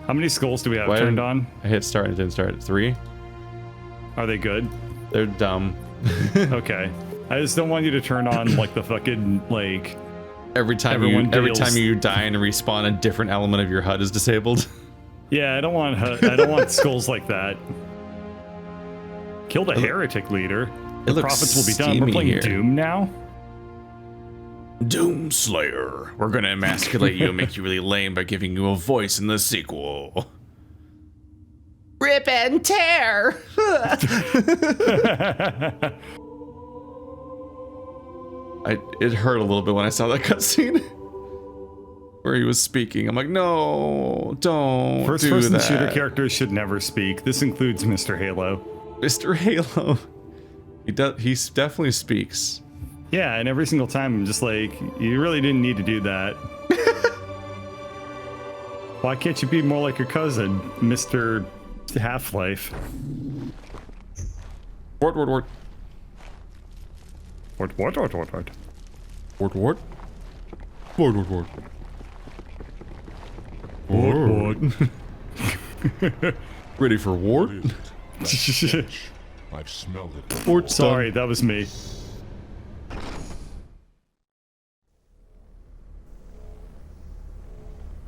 How many skulls do we have turned on? I hit start and it didn't start. 3. Are they good? They're dumb. Okay. I just don't want you to turn on like the fucking like. Every time you die and respawn, a different element of your HUD is disabled. Yeah, I don't want skulls like that. Kill the heretic leader. The prophets will be done. We're playing Doom now. Doom Slayer. We're gonna emasculate you and make you really lame by giving you a voice in the sequel. Rip and tear. It hurt a little bit when I saw that cutscene where he was speaking. I'm like, no, don't. First-person shooter characters should never speak. This includes Mr. Halo. Mr. Halo. He definitely speaks. Yeah, and every single time I'm just like, you really didn't need to do that. Why can't you be more like your cousin, Mr. Half-Life? Wart. What? Ready for Wart? I've smelled it. Wart, sorry, that was me.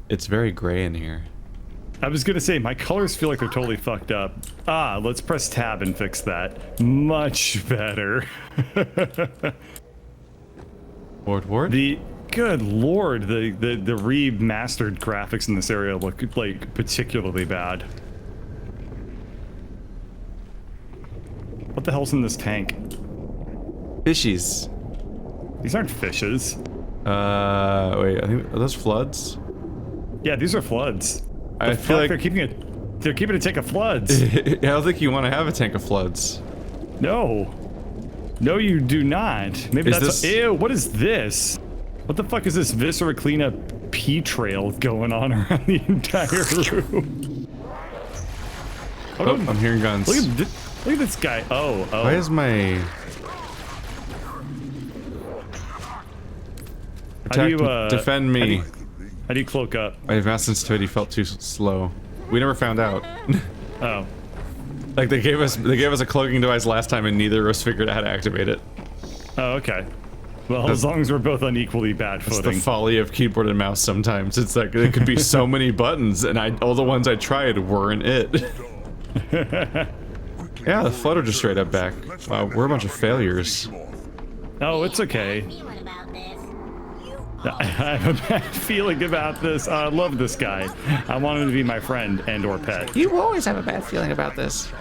It's very gray in here. I was gonna say, my colors feel like they're totally fucked up. Let's press tab and fix that. Much better. Wart? Good lord, the remastered graphics in this area look like particularly bad. What the hell's in this tank? Fishies. These aren't fishes. Wait, I think, are those floods? Yeah, these are floods. I feel like they're keeping a tank of floods. I don't think you want to have a tank of floods. No, you do not. Maybe that's ew. What is this? What the fuck is this viscera cleanup pee trail going on around the entire room? Oh, I'm hearing guns. Look at this guy. Oh. Why is my... defend me. How do you cloak up? My advanced sensitivity felt too slow. We never found out. Oh. Like they gave us a cloaking device last time and neither of us figured out how to activate it. Oh, okay. Well, as long as we're both on equally bad footing. It's the folly of keyboard and mouse sometimes. It's like, there could be so many buttons and all the ones I tried weren't it. Yeah, the flood are just straight up back. Wow, we're a bunch of failures. Oh, it's okay. I have a bad feeling about this. I love this guy. I want him to be my friend and or pet. You always have a bad feeling about this.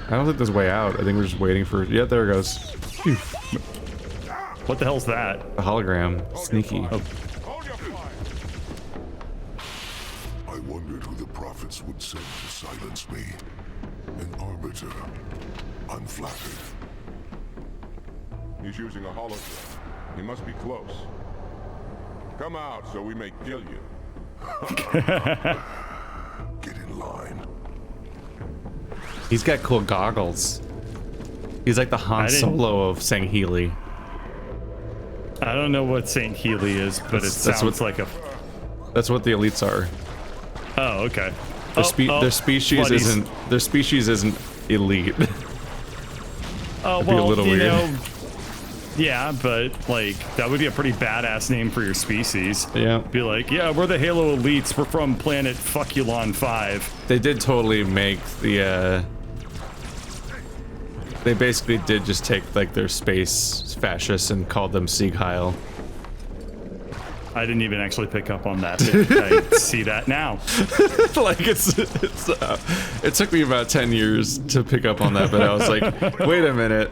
I don't think there's a way out. I think we're just waiting for... Yeah, there it goes. Phew. What the hell's that? A hologram. Sneaky. Oh. I wondered who the prophets would send to silence me. An arbiter. Unflattered. He's using a hologram. He must be close. Come out so we may kill you. Get in line. He's got cool goggles. He's like the Han Solo of Sangheili. I don't know what St. Healy is, but it sounds like a... That's what the elites are. Oh, okay. Their species isn't elite. Oh, That'd be a little weird. Yeah, but like that would be a pretty badass name for your species. Yeah. Be like, yeah, we're the Halo elites. We're from planet Fuculon 5. They did totally make the they basically did just take like their space fascists and called them Sieg Heil. I didn't even actually pick up on that. I see that now. Like it took me about 10 years to pick up on that, but I was like, wait a minute.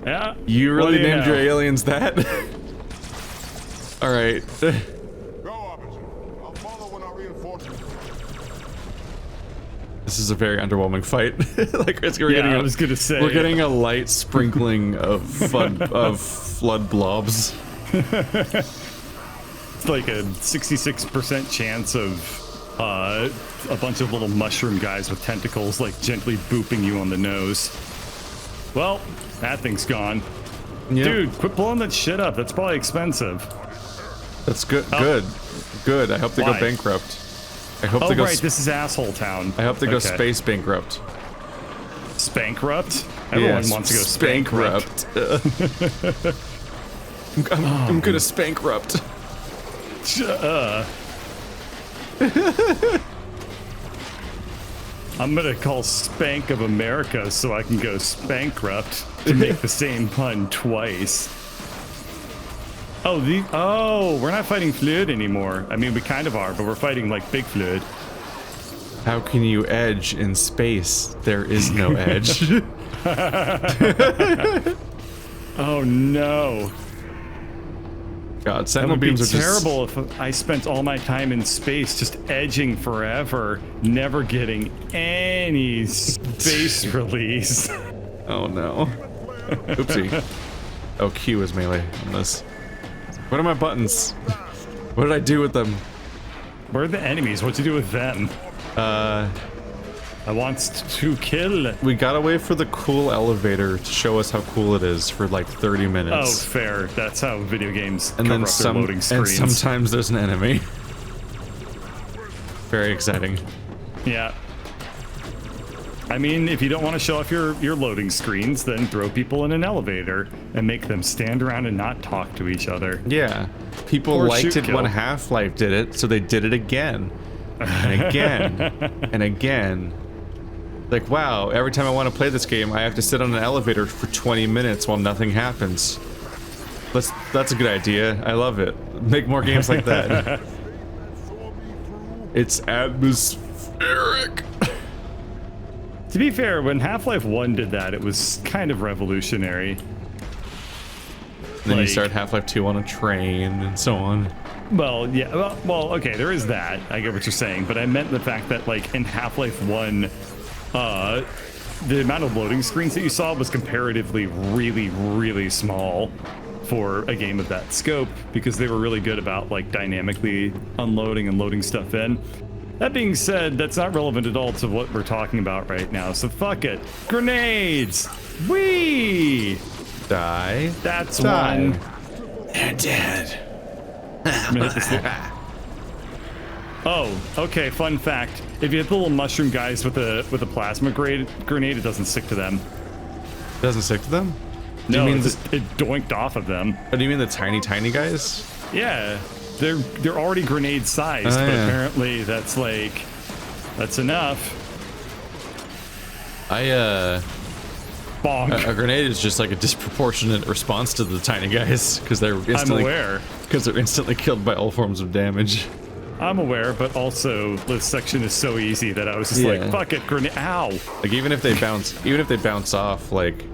Yeah. You really named your aliens that? All right. Go, officer. I'll follow when our reinforcements. This is a very underwhelming fight. Like I was gonna say we're getting a light sprinkling of flood blobs. It's like a 66% chance of a bunch of little mushroom guys with tentacles like gently booping you on the nose. Well, that thing's gone. Yep. Dude, quit blowing that shit up. That's probably expensive. That's good. Good. Good. I hope they Why? go bankrupt. I hope Oh, they go. right, this is asshole town. I hope they go Okay. space bankrupt. Spankrupt? Everyone wants to go spankrupt. I'm gonna spankrupt. I'm gonna call Spank of America so I can go spankrupt to make the same pun twice. Oh, we're not fighting Fluid anymore. I mean, we kind of are, but we're fighting like Big Fluid. How can you edge in space? There is no edge. Oh no. God, That sentinel would be beams are just terrible if I spent all my time in space just edging forever, never getting any space release. Oh no. Oopsie. Oh, Q is melee on this. What are my buttons? What did I do with them? Where are the enemies? What'd you do with them? I want to kill. We gotta wait for the cool elevator to show us how cool it is for like 30 Oh, minutes. fair. That's how video games And cover then up their loading and screens. sometimes there's an enemy. Very exciting. Yeah. I mean, if you don't want to show off your loading screens, then throw people in an elevator and make them stand around and not talk to each other. Yeah. People Or liked shoot it kill. when Half-Life did it, so they did it again. And again. And again. Like, wow, every time I want to play this game, I have to sit on an elevator for 20 minutes while nothing happens. That's a good idea. I love it. Make more games like that. It's atmospheric. To be fair, when Half-Life 1 did that, it was kind of revolutionary. Then you Like- start Half-Life 2 on a train and so on. Well, yeah, well, okay, there is that. I get what you're saying, but I meant the fact that, like, in Half-Life 1, the amount of loading screens that you saw was comparatively really, really small for a game of that scope, because they were really good about, like, dynamically unloading and loading stuff in. That being said, that's not relevant at all to what we're talking about right now, so fuck it. Grenades! Whee! Die. That's Die. one. They're dead. I'm gonna hit this Oh, okay, fun fact. If you hit the little mushroom guys with a plasma grenade, it doesn't stick to them. Doesn't stick to them? Do No, you mean it doinked off of them. Oh, do you mean the tiny guys? Yeah, they're already grenade sized, Oh, but yeah. apparently that's enough. Bonk. A grenade is just like a disproportionate response to the tiny guys because they're I'm instantly aware. killed by all forms of damage. I'm aware, but also this section is so easy that I was just like, Yeah. fuck it, grenade. Ow. Like even if they bounce off, like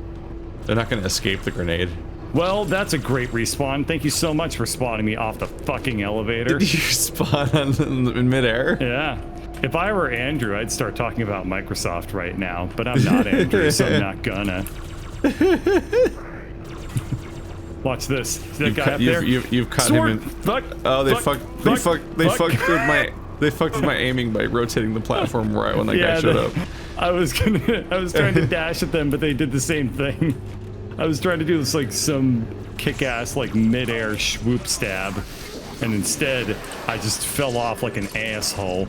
they're not gonna escape the grenade. Well, that's a great respawn. Thank you so much for spawning me off the fucking elevator. Did you spawn in midair? Yeah. If I were Andrew, I'd start talking about Microsoft right now, but I'm not Andrew, so I'm not gonna. Watch this. See that guy up there? You've cut Sword! him in. Fuck! Oh, they fuck, fucked with my aiming by rotating the platform right when that guy showed up. I was trying to dash at them, but they did the same thing. I was trying to do this like some kick-ass like mid-air swoop stab, and instead I just fell off like an asshole.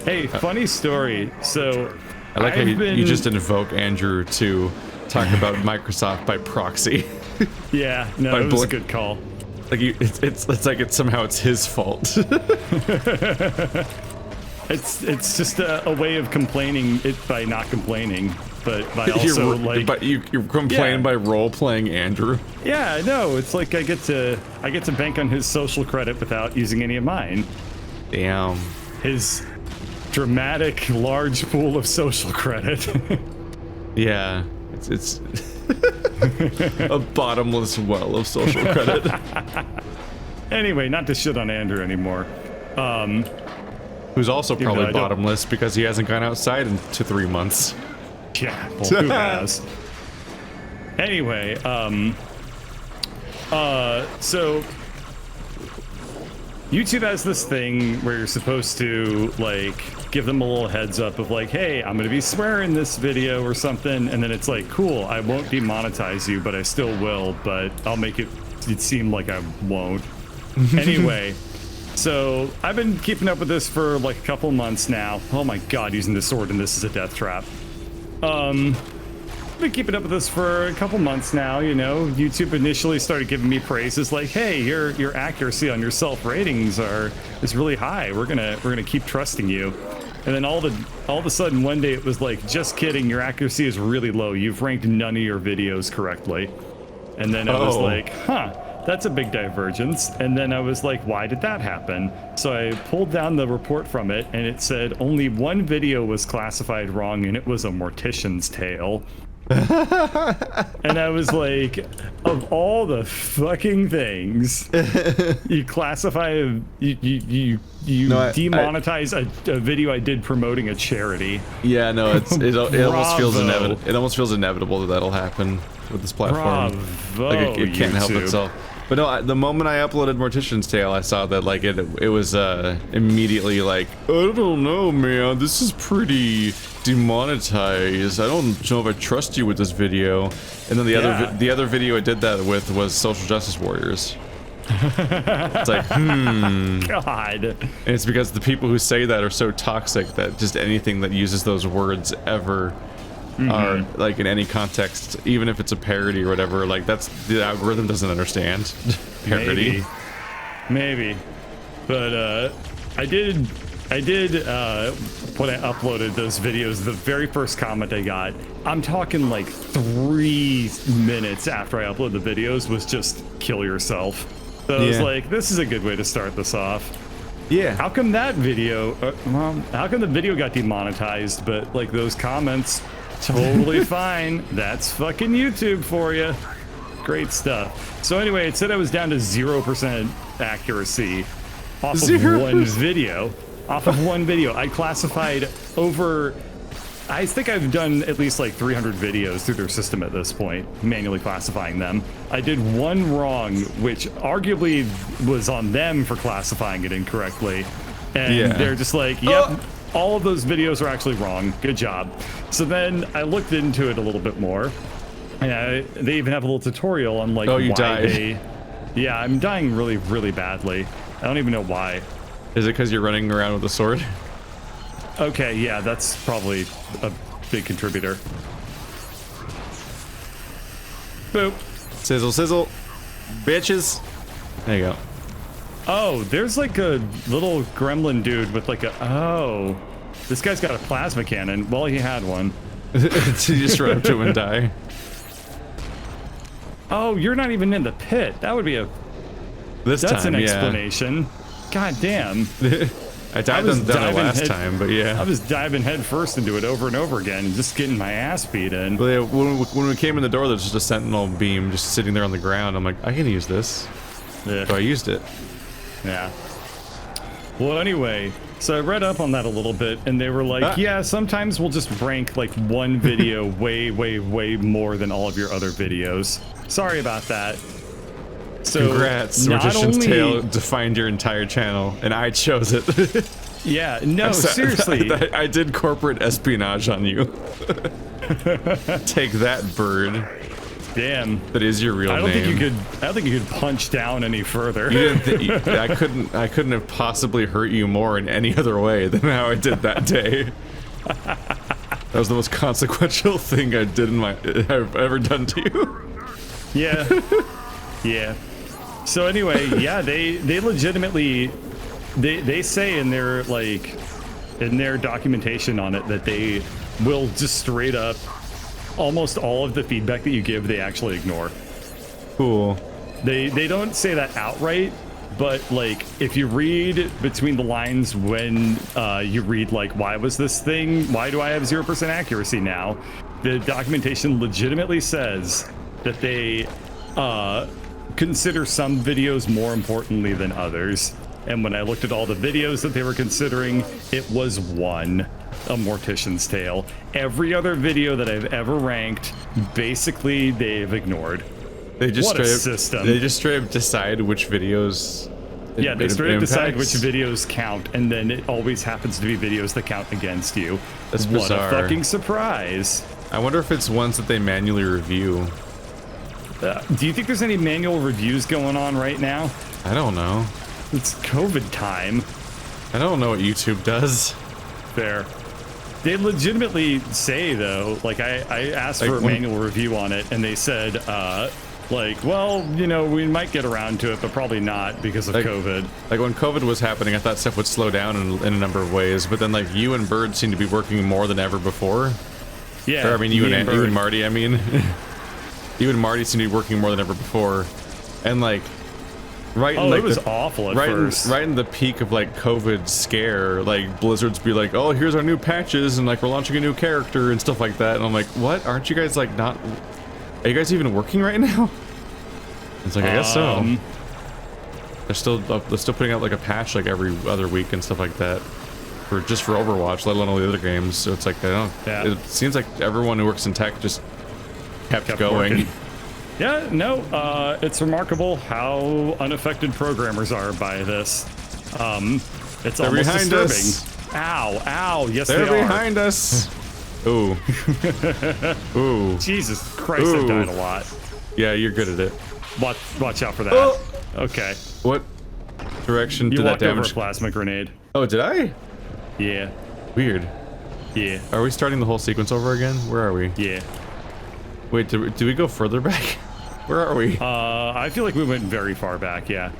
Hey, funny story. So I like how I've been- you just invoke Andrew to talk about Microsoft by proxy. Yeah, no, By it was a bullet- good call. Like it's like somehow it's his fault. It's just a way of complaining it by not complaining, but by also you complain Yeah. by role playing Andrew. yeah, no, it's like I get to bank on his social credit without using any of mine. Damn. His dramatic large pool of social credit. Yeah. It's a bottomless well of social credit. Anyway, not to shit on Andrew anymore. Who's also though probably I don't- bottomless because he hasn't gone outside in 3 months. Yeah, well, who has? Anyway, so YouTube has this thing where you're supposed to like like give them a little heads up of like, hey, I'm gonna be swearing this video or something, and then it's like, cool, I won't demonetize you, but I still will, but I'll make it seem like I won't. Anyway, so I've been keeping up with this for like a couple months now. Oh my god, using the sword and this is a death trap. Been keeping up with this for a couple months now. You know, YouTube initially started giving me praises like, hey, your accuracy on your self ratings is really high. We're gonna keep trusting you. And then all of a sudden one day it was like, just kidding, your accuracy is really low. You've ranked none of your videos correctly. And then I was like, huh, that's a big divergence. And then I was like, why did that happen? So I pulled down the report from it and it said only one video was classified wrong, and it was a mortician's tale. And I was like, of all the fucking things you classify, you demonetize a video I did promoting a charity. Yeah, no, it almost feels inevitable. It almost feels inevitable that that'll happen with this platform. Bravo, like it can't help YouTube. itself. But no, the moment I uploaded Mortician's Tale, I saw that like it was immediately like, I don't know, man, this is pretty demonetized. I don't know if I trust you with this video. And then the other video I did that with was Social Justice Warriors. It's like, God. And it's because the people who say that are so toxic that just anything that uses those words ever are like in any context, even if it's a parody or whatever, like that's the algorithm doesn't understand. Parody. Maybe. But I did when I uploaded those videos, the very first comment I got, I'm talking like 3 minutes after I upload the videos, was just kill yourself. So I was like, this is a good way to start this off. Yeah. How come that video, how come the video got demonetized, but like those comments, totally fine. That's fucking YouTube for you. Great stuff. So anyway, it said I was down to 0% accuracy off of one video. Off of one video. I classified over, I think I've done at least like 300 videos through their system at this point, manually classifying them. I did one wrong, which arguably was on them for classifying it incorrectly. And they're just like, yep, all of those videos are actually wrong. Good job. So then I looked into it a little bit more. And they even have a little tutorial on like why died. Yeah, I'm dying really, really badly. I don't even know why. Is it because you're running around with a sword? Okay, yeah, that's probably a big contributor. Boop. Sizzle, sizzle. Bitches. There you go. Oh, there's like a little gremlin dude with like a... Oh. This guy's got a plasma cannon. Well, he had one. So you just run up to him and die. Oh, you're not even in the pit. That would be a... That's an explanation. God damn. I died on that last time, but yeah. I was diving head first into it over and over again, just getting my ass beat in. But yeah, when we came in the door, there's just a sentinel beam just sitting there on the ground. I'm like, I can use this. Yeah. So I used it. Yeah. Well, anyway, so I read up on that a little bit, and they were like, yeah, sometimes we'll just rank like one video way, way, way more than all of your other videos. Sorry about that. So congrats, Magician's Tale defined your entire channel, and I chose it. Yeah, no, seriously. I did corporate espionage on you. Take that, bird. Damn. That is your real name. I don't think you could punch down any further. You didn't I couldn't have possibly hurt you more in any other way than how I did that day. That was the most consequential thing I've ever done to you. Yeah. Yeah. So anyway, yeah, they legitimately they say in their documentation on it that they will just straight up almost all of the feedback that you give they actually ignore. Cool. They don't say that outright, but like if you read between the lines when you read like why do I have 0% accuracy now, the documentation legitimately says that they consider some videos more importantly than others. And when I looked at all the videos that they were considering, it was one, a Mortician's Tale. Every other video that I've ever ranked, basically they've ignored. They just what a system. They just straight up decide which videos Yeah, they sort of decide which videos count, and then it always happens to be videos that count against you. That's what bizarre. a fucking surprise. I wonder if it's ones that they manually review. Do you think there's any manual reviews going on right now? I don't know. It's COVID time. I don't know what YouTube does. Fair. They legitimately say, though, like, I asked for a manual review on it, and they said, like, well, you know, we might get around to it, but probably not because of COVID. Like, when COVID was happening, I thought stuff would slow down in a number of ways, but then, like, you and Bird seem to be working more than ever before. Yeah. Or, I mean, you and Marty, I mean. You and Marty seem to be working more than ever before. And, like, right in, like, it was awful at first. Right in the peak of, like, COVID scare, like, Blizzard's be like, oh, here's our new patches, and, like, we're launching a new character and stuff like that. And I'm like, what? Aren't you guys, like, not... Are you guys even working right now? It's like, I guess so. They're still putting out, like, a patch, like, every other week and stuff like that. Just for Overwatch, let alone all the other games. So it's like, I don't... Yeah. It seems like everyone who works in tech just kept going. Working. Yeah, no, it's remarkable how unaffected programmers are by this. It's They're almost behind disturbing. us. Ow, ow, yes They're they are. behind us. Ooh. Ooh. Jesus Christ, Ooh. I've died a lot. Yeah, you're good at it. Watch out for that. Oh. Okay. What direction did that walked over damage? a plasma grenade. Oh, did I? Yeah. Weird. Yeah. Are we starting the whole sequence over again? Where are we? Yeah. Wait, do we go further back? Where are we? I feel like we went very far back, yeah.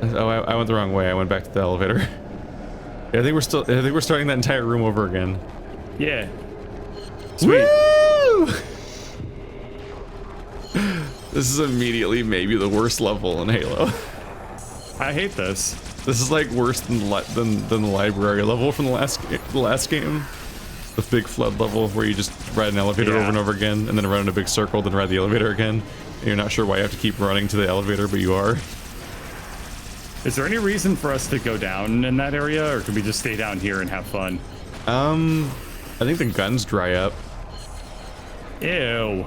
Oh, I went the wrong way. I went back to the elevator. Yeah, I think we're starting that entire room over again. Yeah. Sweet. Woo! This is immediately maybe the worst level in Halo. I hate this. This is like worse than the library level from the last game. The big flood level where you just ride an elevator over and over again, and then run in a big circle, then ride the elevator again. And you're not sure why you have to keep running to the elevator, but you are. Is there any reason for us to go down in that area, or can we just stay down here and have fun? I think the guns dry up. Ew.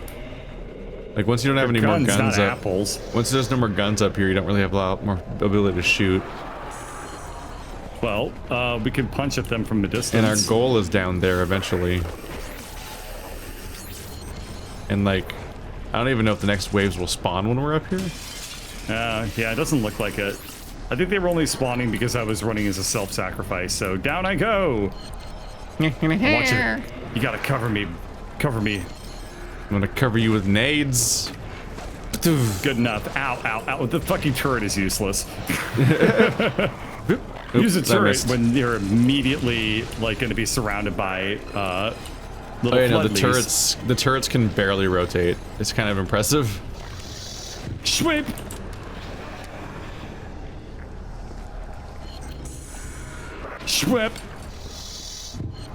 Like once you don't have any more guns not up, apples. once there's no more guns up here, you don't really have a lot more ability to shoot. Well, we can punch at them from a distance. And our goal is down there eventually. And like, I don't even know if the next waves will spawn when we're up here. Yeah, it doesn't look like it. I think they were only spawning because I was running as a self-sacrifice, so down I go! Watch it. You gotta cover me. Cover me. I'm gonna cover you with nades. Good enough. Ow, ow, ow. The fucking turret is useless. Use a turret when you're immediately, like, gonna be surrounded by, little no, floodlies. the turrets can barely rotate. It's kind of impressive. Schwip! Schwip!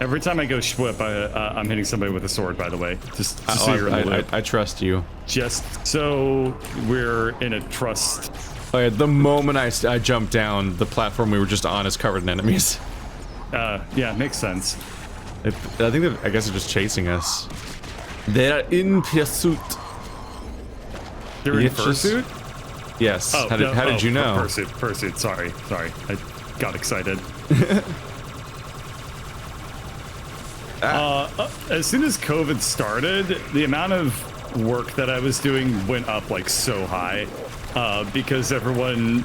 Every time I go schwip, I'm hitting somebody with a sword, by the way. Just so you're in the loop. I trust you. Just so we're in a trust. Oh yeah, the moment I jumped down, the platform we were just on is covered in enemies. Yeah, makes sense. I guess they're just chasing us. They're in pursuit. They're in fursuit? Yes. Oh, how did you know? Fursuit. Sorry. I got excited. As soon as COVID started, the amount of work that I was doing went up like so high, because everyone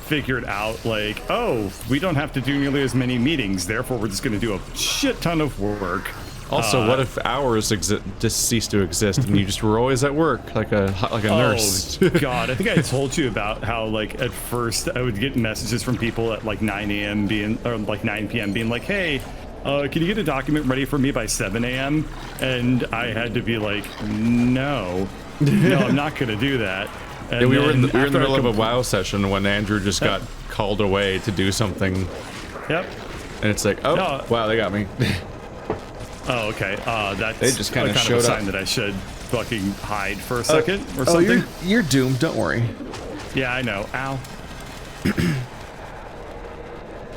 figured out like, oh, we don't have to do nearly as many meetings, therefore we're just going to do a shit ton of work. Also, what if hours just ceased to exist and you just were always at work like a nurse? Oh God, I think I told you about how like at first I would get messages from people at like 9 a.m. or like 9 p.m. being like, hey, can you get a document ready for me by 7 a.m.? And I had to be like, no, I'm not going to do that. And yeah, we were in the middle of a WoW session when Andrew just got called away to do something. Yep. And it's like, oh, wow, they got me. Oh, okay. That's they just kind of showed a sign that I should fucking hide for a second or something. You're doomed. Don't worry. Yeah, I know. Ow.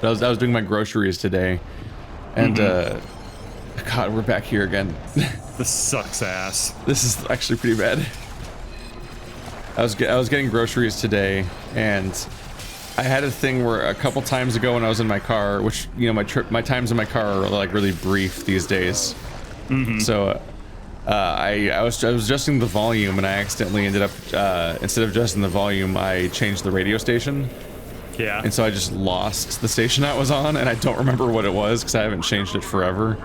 I was doing my groceries today, and God, we're back here again. This sucks ass. This is actually pretty bad. I was getting groceries today, and I had a thing where a couple times ago when I was in my car, which, you know, my times in my car are like really brief these days. So I was adjusting the volume, and I accidentally ended up instead of adjusting the volume, I changed the radio station. Yeah. And so I just lost the station I was on, and I don't remember what it was because I haven't changed it forever.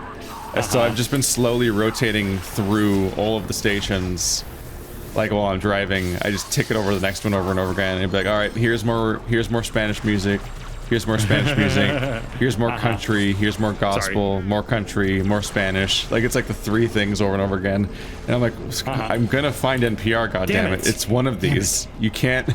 And so I've just been slowly rotating through all of the stations. Like while I'm driving, I just tick it over the next one over and over again, and it'd be like, all right, here's more Spanish music, here's more Spanish music, here's more country, here's more gospel, more country, more Spanish. Like it's like the 3 things over and over again, and I'm like, I'm gonna find NPR, goddammit. It's one of these. You can't,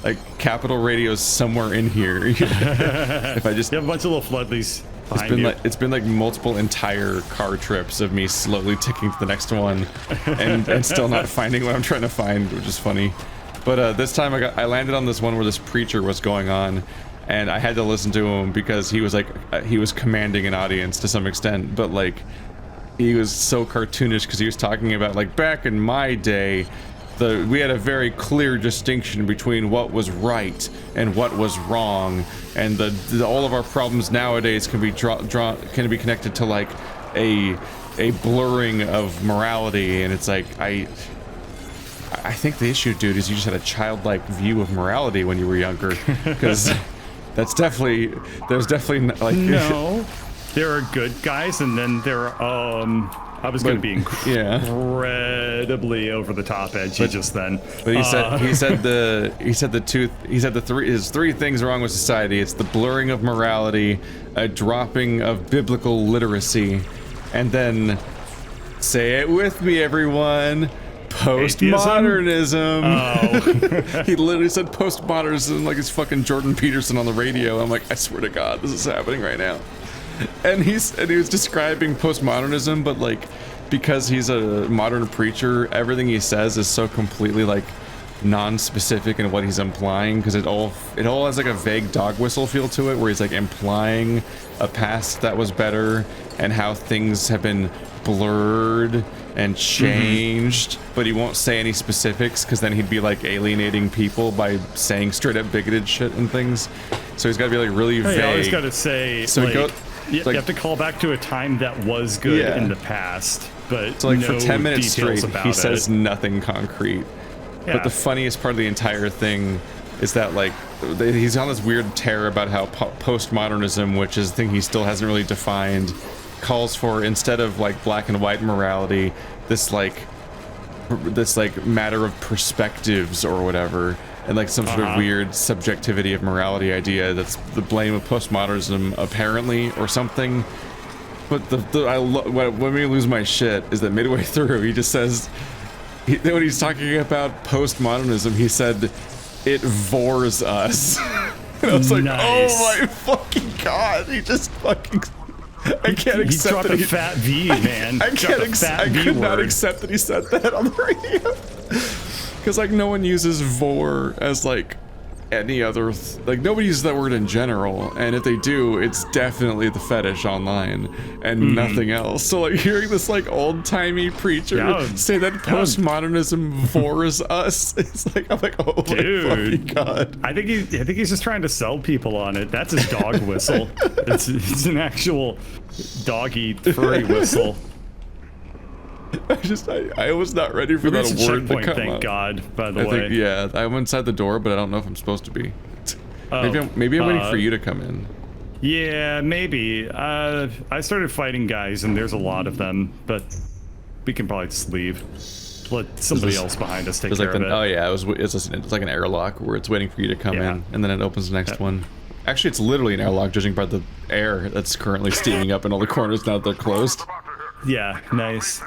like, Capital Radio's somewhere in here. If I just, you have a bunch of little floodlies. It's been like multiple entire car trips of me slowly ticking to the next one and still not finding what I'm trying to find, which is funny. But this time I landed on this one where this preacher was going on, and I had to listen to him because he was like he was commanding an audience to some extent, but like he was so cartoonish because he was talking about, like, back in my day we had a very clear distinction between what was right and what was wrong, and all of our problems nowadays can be connected to like a blurring of morality. And it's like, I think the issue, dude, is you just had a childlike view of morality when you were younger, because there's definitely like no, there are good guys, and then there are I was going to be incredibly over the top edgy just then. But he said his 3 things wrong with society. It's the blurring of morality, a dropping of biblical literacy, and then, say it with me, everyone, postmodernism. Oh. He literally said postmodernism like it's fucking Jordan Peterson on the radio. I'm like, I swear to God, this is happening right now. And he was describing postmodernism, but like, because he's a modern preacher, everything he says is so completely like non-specific in what he's implying, because it all has like a vague dog whistle feel to it, where he's like implying a past that was better and how things have been blurred and changed, but he won't say any specifics because then he'd be like alienating people by saying straight up bigoted shit and things. So he's got to be like really vague. You always got to say, so like, you have to call back to a time that was good in the past, but so like no for 10 minutes straight, he says nothing concrete. Yeah. But the funniest part of the entire thing is that, like, he's on this weird tear about how postmodernism, which is a thing he still hasn't really defined, calls for, instead of like black and white morality, this matter of perspectives or whatever, and like some sort of weird subjectivity of morality idea that's the blame of postmodernism apparently, or something. But what made me lose my shit is that midway through he just says, when he's talking about postmodernism, he said it vores us. And I was like, oh my fucking God, he just fucking, I can't accept that he dropped a fat V, man. I could not accept that he said that on the radio. Because like no one uses vor as like any other, like nobody uses that word in general, and if they do, it's definitely the fetish online and nothing else. So like hearing this like old-timey preacher say that postmodernism vores us, it's like, I'm like, oh dude, my fucking God. I think he's just trying to sell people on it. That's his dog whistle. It's an actual doggy furry whistle. I was not ready for that word to come thank up. God, by the way. Yeah, I'm inside the door, but I don't know if I'm supposed to be. Maybe I'm waiting for you to come in. Yeah, maybe. I started fighting guys, and there's a lot of them, but we can probably just leave. Let somebody else behind us take care of it. Oh yeah, it's like an airlock where it's waiting for you to come in, and then it opens the next one. Actually, it's literally an airlock, judging by the air that's currently steaming up in all the corners now that they're closed. Yeah, nice.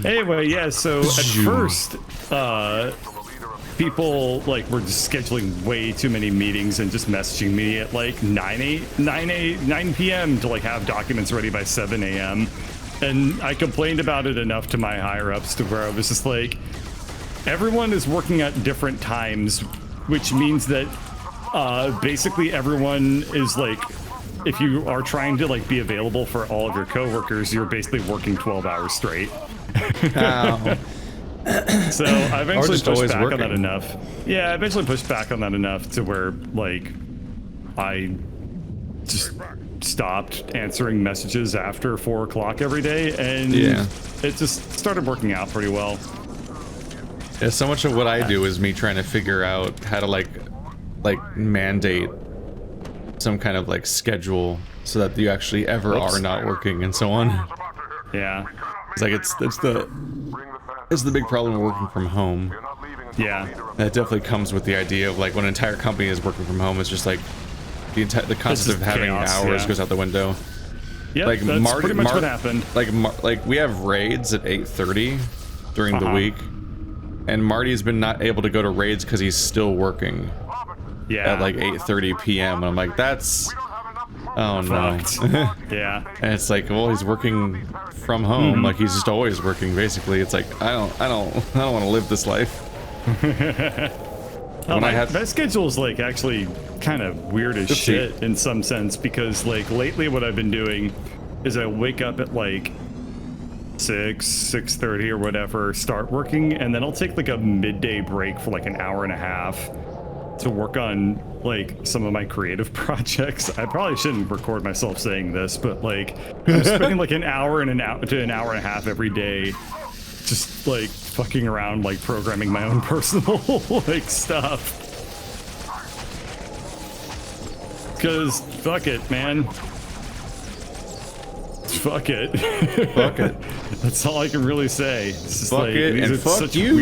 Anyway, yeah, so at first, people like were just scheduling way too many meetings and just messaging me at like 9 p.m. to like have documents ready by 7 a.m. And I complained about it enough to my higher ups to where I was just like, everyone is working at different times, which means that basically everyone is like, if you are trying to like be available for all of your coworkers, you're basically working 12 hours straight. Ow. So I eventually just pushed always back on working. that enough. Yeah, I eventually pushed back on that enough to where, like, I just stopped answering messages after 4 o'clock every day, and it just started working out pretty well. Yeah, so much of what I do is me trying to figure out how to like mandate some kind of like schedule so that you actually ever are not working and so on. Yeah. It's like it's the big problem of working from home. Yeah. That definitely comes with the idea of like when an entire company is working from home, it's just like the concept of having chaos, hours goes out the window. Yeah, Like that's pretty much what happened. Like we have raids at 8:30 during the week, and Marty's been not able to go to raids because he's still working. Yeah. At like 8:30 p.m. and I'm like, that's oh Fucked. no. Yeah. And it's like, well, he's working from home, like he's just always working. Basically, it's like I don't want to live this life. My schedule is like actually kind of weird as shit in some sense, because like lately what I've been doing is I wake up at like 6:30 or whatever, start working, and then I'll take like a midday break for like an hour and a half to work on like some of my creative projects. I probably shouldn't record myself saying this, but like I'm spending like an hour to an hour and a half every day just like fucking around, like programming my own personal like stuff. Cause fuck it, man. Fuck it. Fuck it. That's all I can really say. It's just Fuck like, it these and are fuck such you.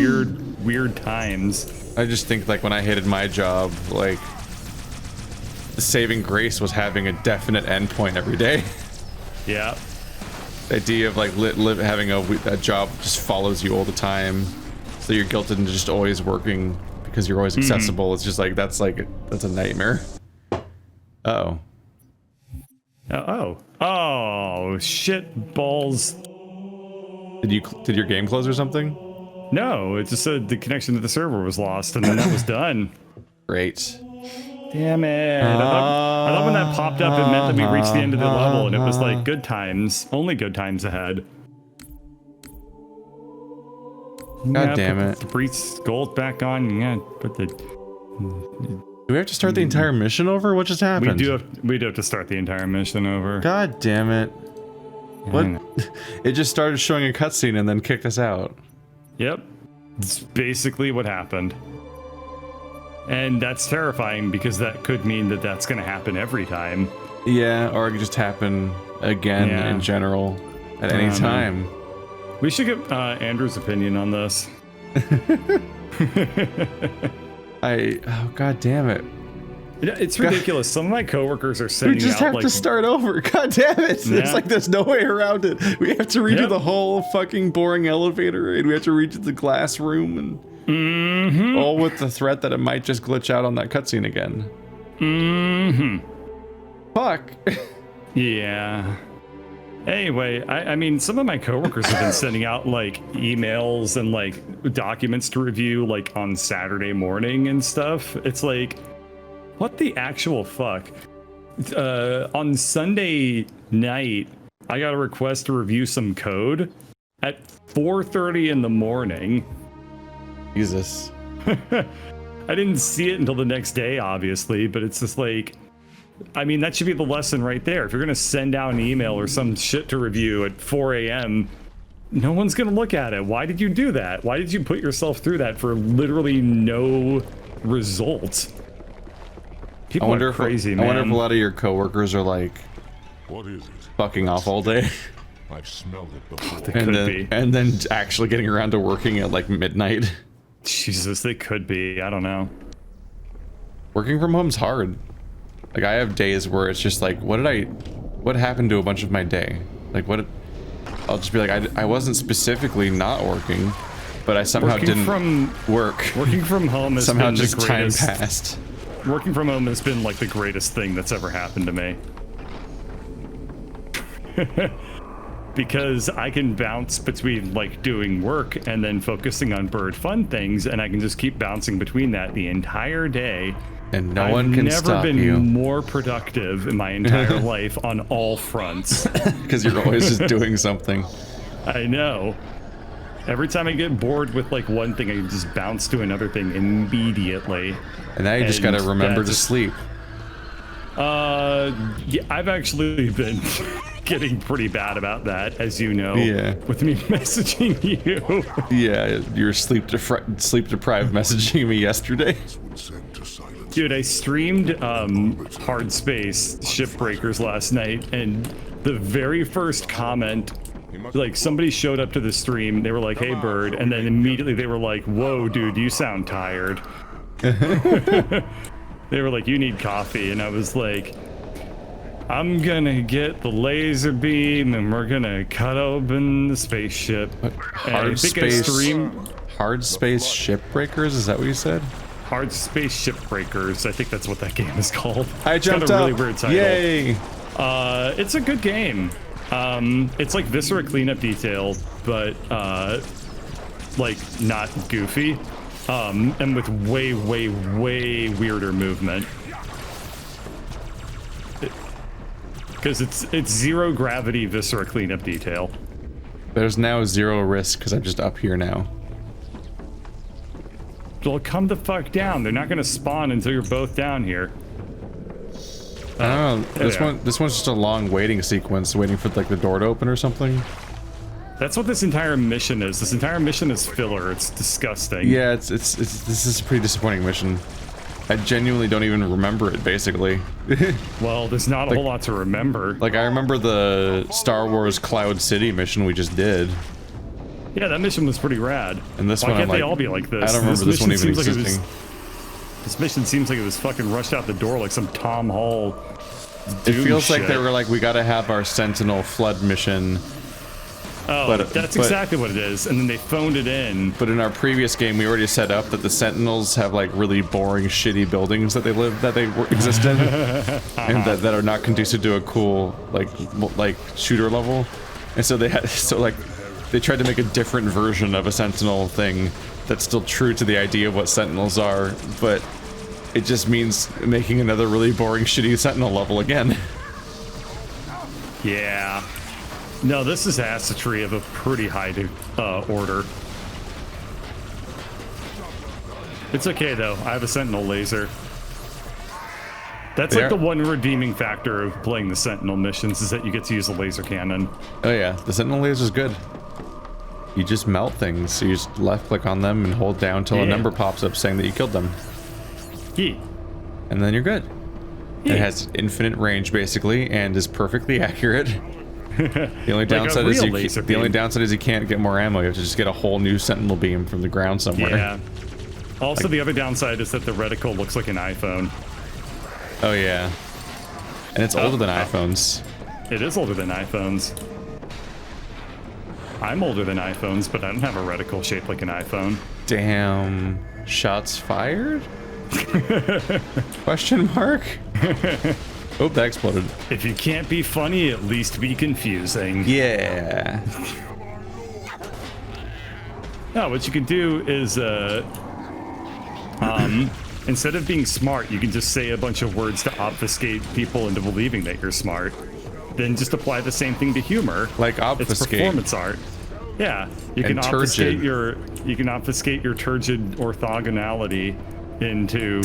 weird times. I just think like when I hated my job, like the saving grace was having a definite endpoint every day. Yeah. The idea of like having a job just follows you all the time, so you're guilted into just always working because you're always accessible. It's just like that's a nightmare. Uh-oh. Oh shit balls. Did your game close or something? No, it just said the connection to the server was lost, and then that was done. Great. Damn it. I thought when that popped up, it meant that we reached the end of the level, and it was like good times. Only good times ahead. God damn it. Put the priest's gold back on. Yeah, put the... Do we have to start the entire mission over? What just happened? We do have to start the entire mission over. God damn it. What? It just started showing a cutscene and then kicked us out. Yep. It's basically what happened. And that's terrifying because that could mean that that's going to happen every time. Yeah, or it could just happen again in general at any time. We should get Andrew's opinion on this. Oh god damn it. It's ridiculous. Some of my coworkers are sending out we just have like, to start over. God damn it. Yeah. It's like there's no way around it. We have to redo the whole fucking boring elevator, and we have to redo the glass room, and all with the threat that it might just glitch out on that cutscene again. Fuck. Yeah. Anyway, I mean, some of my coworkers have been sending out like emails and like documents to review like on Saturday morning and stuff. It's like, what the actual fuck? On Sunday night, I got a request to review some code at 4:30 in the morning. Jesus. I didn't see it until the next day, obviously, but it's just like, I mean, that should be the lesson right there. If you're gonna send out an email or some shit to review at 4 a.m., no one's gonna look at it. Why did you do that? Why did you put yourself through that for literally no result? People are crazy, man. I wonder if a lot of your coworkers are like, What is it? fucking off all day. I've smelled it before. They could be. And then actually getting around to working at like midnight. Jesus, they could be. I don't know. Working from home's hard. Like I have days where it's just like, what happened to a bunch of my day? Like I'll just be like, I wasn't specifically not working, but I somehow didn't work. Working from home has somehow been just the greatest. time passed. Working from home has been like the greatest thing that's ever happened to me. Because I can bounce between like doing work and then focusing on bird fun things, and I can just keep bouncing between that the entire day. And no one can stop you. I've never been more productive in my entire life on all fronts. Because you're always just doing something. I know. Every time I get bored with like one thing, I can just bounce to another thing immediately. And now you just gotta remember to sleep. Yeah, I've actually been getting pretty bad about that, as you know. Yeah. With me messaging you. Yeah, you're sleep deprived messaging me yesterday. Dude, I streamed Hard Space Shipbreakers last night, and the very first comment, like somebody showed up to the stream, they were like, "Hey Bird," and then immediately they were like, "Whoa, dude, you sound tired." They were like, "You need coffee," and I was like, "I'm gonna get the laser beam and we're gonna cut open the spaceship." Hard space Shipbreakers, is that what you said? Hard Space Shipbreakers, I think that's what that game is called. I jumped it's got a really up. weird title. Yay! It's a good game. It's like Viscera cleanup detail, but like not goofy, and with way weirder movement. Because it's zero gravity Viscera cleanup detail. There's now zero risk because I'm just up here now. Well, come the fuck down. They're not gonna spawn until you're both down here. I don't know. This one's just a long waiting sequence, waiting for like the door to open or something. That's what this entire mission is. This entire mission is filler. It's disgusting. Yeah, this is a pretty disappointing mission. I genuinely don't even remember it, basically. Well, there's not a whole lot to remember. Like, I remember the Star Wars Cloud City mission we just did. Yeah, that mission was pretty rad. And this Why one, can't I'm they like, all be like this? I don't remember this one even existing. This mission seems like it was fucking rushed out the door like some Tom Hall It feels shit. like they were like, we gotta have our Sentinel flood mission. Oh, that's exactly what it is. And then they phoned it in. But in our previous game, we already set up that the Sentinels have like really boring, shitty buildings that they exist in, and that are not conducive to a cool like shooter level. And so they tried to make a different version of a Sentinel thing that's still true to the idea of what Sentinels are, but it just means making another really boring, shitty Sentinel level again. Yeah. No, this is assetry of a pretty high order. It's okay though. I have a Sentinel laser. That's like the one redeeming factor of playing the Sentinel missions is that you get to use a laser cannon. Oh yeah, the Sentinel laser is good. You just melt things. So you just left click on them and hold down till a number pops up saying that you killed them. Yeah. And then you're good. Yeah. It has infinite range basically and is perfectly accurate. The only downside is you can't get more ammo. You have to just get a whole new Sentinel beam from the ground somewhere. Yeah. Also, the other downside is that the reticle looks like an iPhone. Oh yeah. And it's older than iPhones. It is older than iPhones. I'm older than iPhones, but I don't have a reticle shaped like an iPhone. Damn. Shots fired? Question mark? Oh, that exploded. If you can't be funny, at least be confusing. Yeah. No, what you can do is, instead of being smart, you can just say a bunch of words to obfuscate people into believing that you're smart. Then just apply the same thing to humor. Like obfuscate. It's performance art. Yeah, you can obfuscate your turgid orthogonality into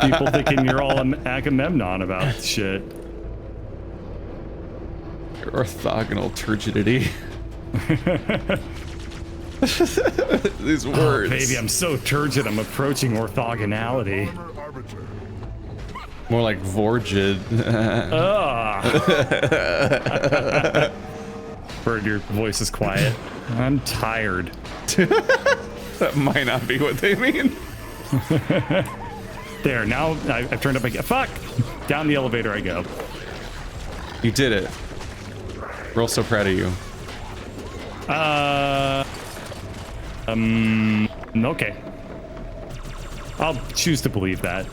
people thinking you're all Agamemnon about shit. Your orthogonal turgidity. These words. Oh, baby, I'm so turgid, I'm approaching orthogonality. More like vorgid. Bird, your voice is quiet. I'm tired. That might not be what they mean. There, now I've turned up again. Fuck! Down the elevator I go. You did it. We're all so proud of you. Okay. I'll choose to believe that.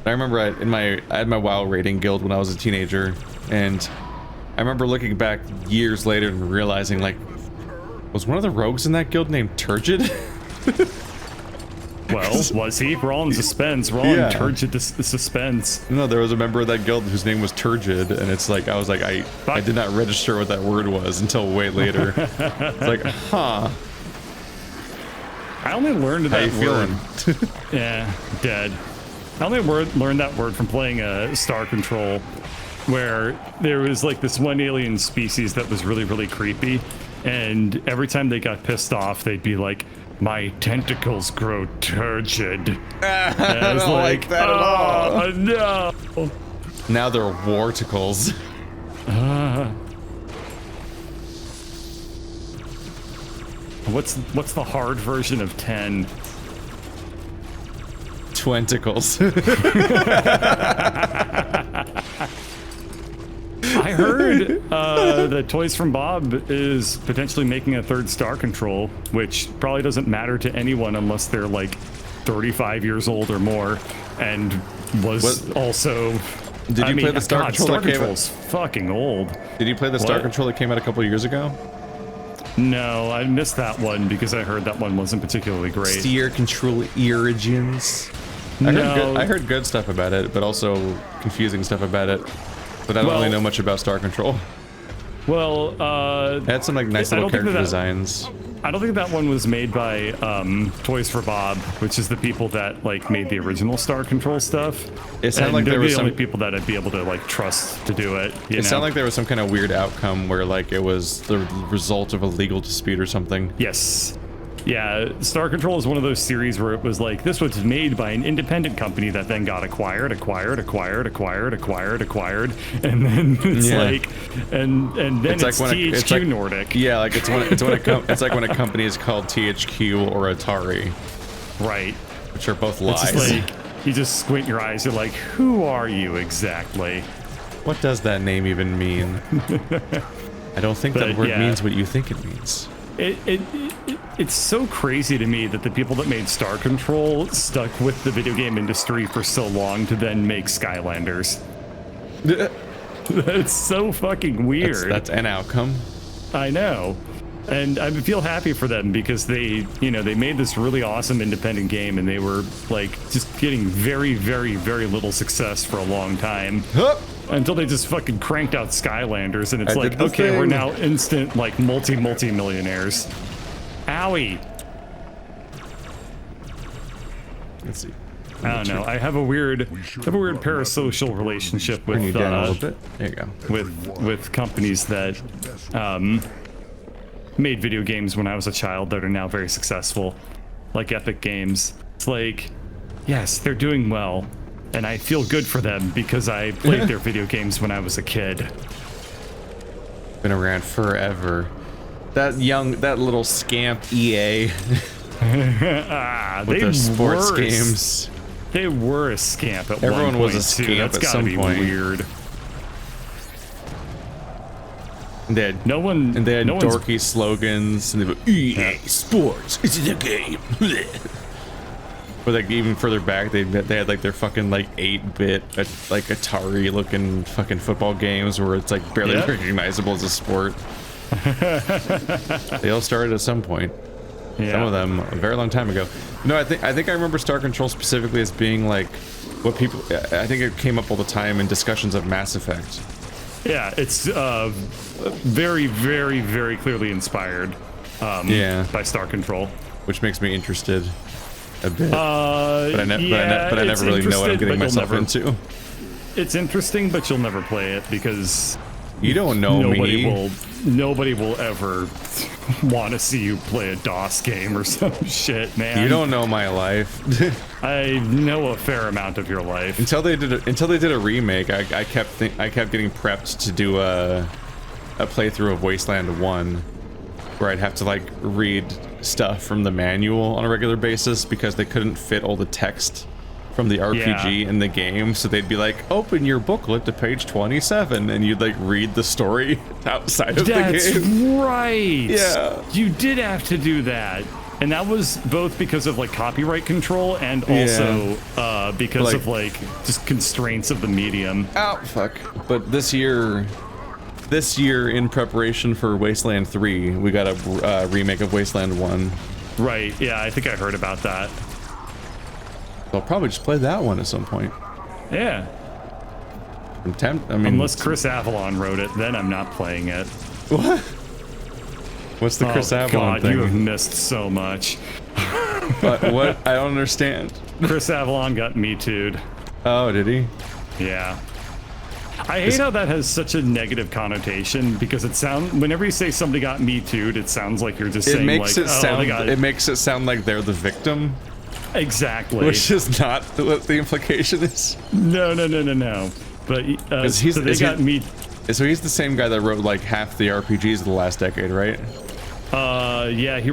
I remember I had my WoW raiding guild when I was a teenager, and I remember looking back years later and realizing, like, was one of the rogues in that guild named Turgid? Well, was he? We're all in suspense. We're all in turgid suspense. No, there was a member of that guild whose name was Turgid, and it's like, I was like, I did not register what that word was until way later. It's like, huh. I only learned that word. Feeling? Yeah, dead. I only learned that word from playing Star Control, where there was like this one alien species that was really, really creepy, and every time they got pissed off, they'd be like, "My tentacles grow turgid." I don't like that at all. Oh, no. Now they're warticles. What's the hard version of 10? Twenticles. I heard that Toys from Bob is potentially making a third Star Control, which probably doesn't matter to anyone unless they're like 35 years old or more, and was also. Did you play the Star Control? Star Control's fucking old. Did you play the Star Control that came out a couple years ago? No, I missed that one because I heard that one wasn't particularly great. Steer Control Origins. I heard good stuff about it, but also confusing stuff about it. But I don't really know much about Star Control. Well, it had some like nice little character designs. I don't think that one was made by Toys for Bob, which is the people that like made the original Star Control stuff. It sounded like there was the only people that I'd be able to like trust to do it. It sounded like there was some kind of weird outcome where like it was the result of a legal dispute or something. Yes. Yeah, Star Control is one of those series where it was like, this was made by an independent company that then got acquired, and then it's like, and then it's THQ Nordic. Yeah, like it's like when a company is called THQ or Atari. Right. Which are both lies. It's just like, you just squint your eyes, you're like, who are you exactly? What does that name even mean? I don't think that word means what you think it means. It's so crazy to me that the people that made Star Control stuck with the video game industry for so long to then make Skylanders. It's so fucking weird. That's an outcome. I know. And I feel happy for them because they made this really awesome independent game and they were like just getting very, very, very little success for a long time. Until they just fucking cranked out Skylanders and it's like, okay, we're now instant like multi-millionaires. Owie. Let's see. I don't know. I have a weird parasocial relationship with Bring you down a little bit. There you go. With companies that made video games when I was a child that are now very successful, like Epic Games. It's like, yes, they're doing well, and I feel good for them because I played their video games when I was a kid. Been around forever. That little scamp EA. With their sports games. They were a scamp at Everyone one point. was a scamp That's at some point. Weird. They had dorky slogans, and they were EA Sports. It's in a game. But like even further back, they had like their fucking like 8-bit like Atari looking fucking football games where it's like barely recognizable as a sport. They all started at some point. Yeah. Some of them a very long time ago. No, I think I remember Star Control specifically as being like what people. I think it came up all the time in discussions of Mass Effect. Yeah, it's very, very, very clearly inspired. By Star Control, which makes me interested a bit. But I never really know what I'm getting myself into. It's interesting, but you'll never play it because you don't know me. Nobody will ever want to see you play a DOS game or some shit, man. You don't know my life. I know a fair amount of your life. Until they did a remake, I kept getting prepped to do a playthrough of Wasteland 1, where I'd have to like read stuff from the manual on a regular basis because they couldn't fit all the text from the RPG in the game, so they'd be like, open your booklet to page 27, and you'd like read the story outside of the game. That's right. Yeah. You did have to do that. And that was both because of like copyright control and also because of like just constraints of the medium. Oh, fuck. But this year in preparation for Wasteland 3, we got a remake of Wasteland 1. Right, yeah, I think I heard about that. I'll probably just play that one at some point. Yeah. I mean, unless Chris Avalon wrote it, then I'm not playing it. What? What's the Chris Avalon thing? You have missed so much. What? I don't understand. Chris Avalon got Me Too'd. Oh, did he? Yeah. I hate how that has such a negative connotation because whenever you say somebody got Me Too'd, it sounds like you're just saying like, it makes it sound like they're the victim. Exactly. Which is not what the implication is. No. But so they got Me. So he's the same guy that wrote like half the RPGs of the last decade, right? Yeah, he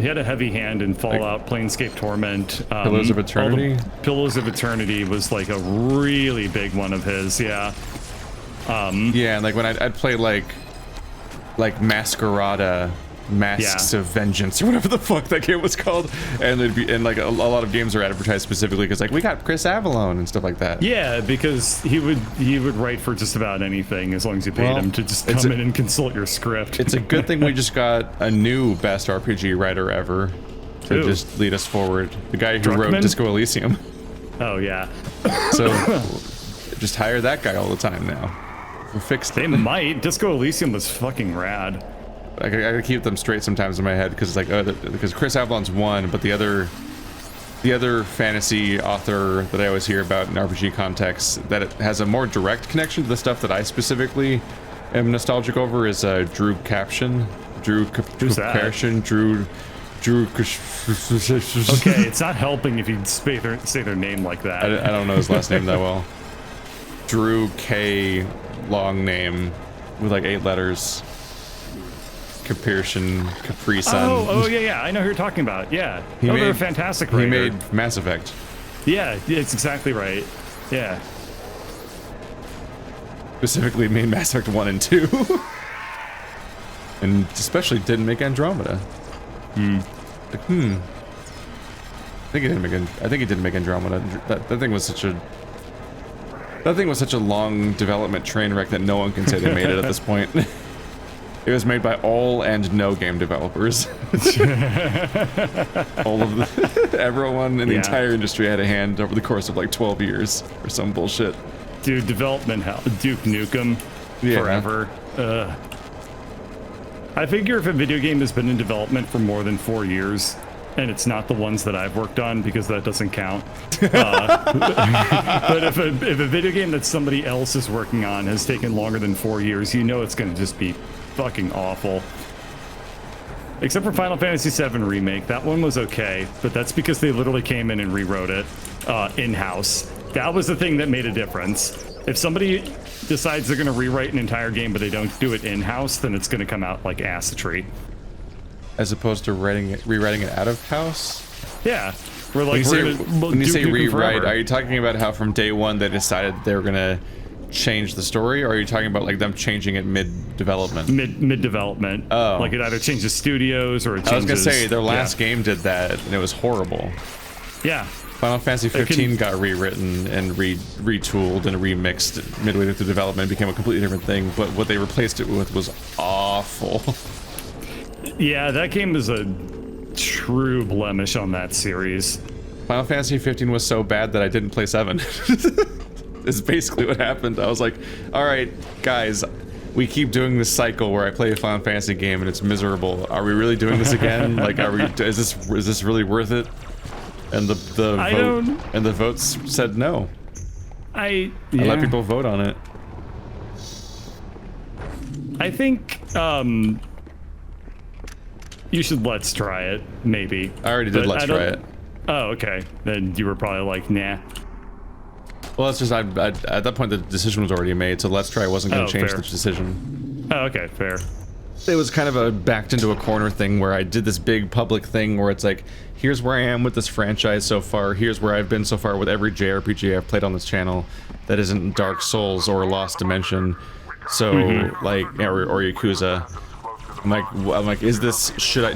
had a heavy hand in Fallout, Planescape Torment. Pillars of Eternity? Pillars of Eternity was like a really big one of his, yeah. Yeah, and like when I'd play like Masquerada, Masks of Vengeance, or whatever the fuck that game was called, and it'd be, and like a lot of games are advertised specifically because like we got Chris Avalon and stuff like that. Yeah, because he would write for just about anything as long as you paid him to just come in and consult your script. It's a good thing we just got a new best RPG writer ever to just lead us forward. The guy who wrote Disco Elysium. Oh yeah. So just hire that guy all the time now. We fixed it. They might. Disco Elysium was fucking rad. I gotta keep them straight sometimes in my head because it's like, because Chris Avalon's one, but the other fantasy author that I always hear about in RPG context that it has a more direct connection to the stuff that I specifically am nostalgic over is Drew Caption. Who's that? Drew. Okay, it's not helping if you say their name like that. I don't know his last name that well. Drew K. Long name with like 8 letters. Capri Sun. Oh yeah, I know who you're talking about. Yeah, they're a fantastic writer. He made Mass Effect. Yeah, it's exactly right. Yeah. Specifically made Mass Effect 1 and 2. And especially didn't make Andromeda. I think he didn't make Andromeda. That thing was such a long development train wreck that no one can say they made it at this point. It was made by all and no game developers. All of everyone in the entire industry had a hand over the course of like 12 years or some bullshit. Dude, development hell. Duke Nukem forever. I figure if a video game has been in development for more than 4 years, and it's not the ones that I've worked on because that doesn't count. But if a video game that somebody else is working on has taken longer than 4 years, you know it's going to just be fucking awful. Except for Final Fantasy VII Remake. That one was okay, but that's because they literally came in and rewrote it in-house. That was the thing that made a difference. If somebody decides they're going to rewrite an entire game but they don't do it in-house, then it's going to come out like ass a tree. As opposed to rewriting it out of house? Yeah. We're like, when you say rewrite, are you talking about how from day one they decided they were going to change the story, or are you talking about like them changing it mid-development? Mid-development. Oh. Like it either changes studios or it changes... I was gonna say, their last game did that, and it was horrible. Yeah. Final Fantasy 15 got rewritten and retooled and remixed midway through development, became a completely different thing, but what they replaced it with was awful. Yeah, that game is a true blemish on that series. Final Fantasy 15 was so bad that I didn't play 7. Is basically what happened. I was like, all right, guys, we keep doing this cycle where I play a Final Fantasy game and it's miserable. Are we really doing this again? Like, is this really worth it? And the votes said no. I let people vote on it. I think you should let's try it, maybe. I already did let's try it. Oh, okay. Then you were probably like, nah. Well, it's just at that point the decision was already made, so Let's Try wasn't going to change the decision. Oh, okay, fair. It was kind of a backed into a corner thing where I did this big public thing where it's like, here's where I am with this franchise so far, here's where I've been so far with every JRPG I've played on this channel that isn't Dark Souls or Lost Dimension, so like, or Yakuza. I'm like, is this,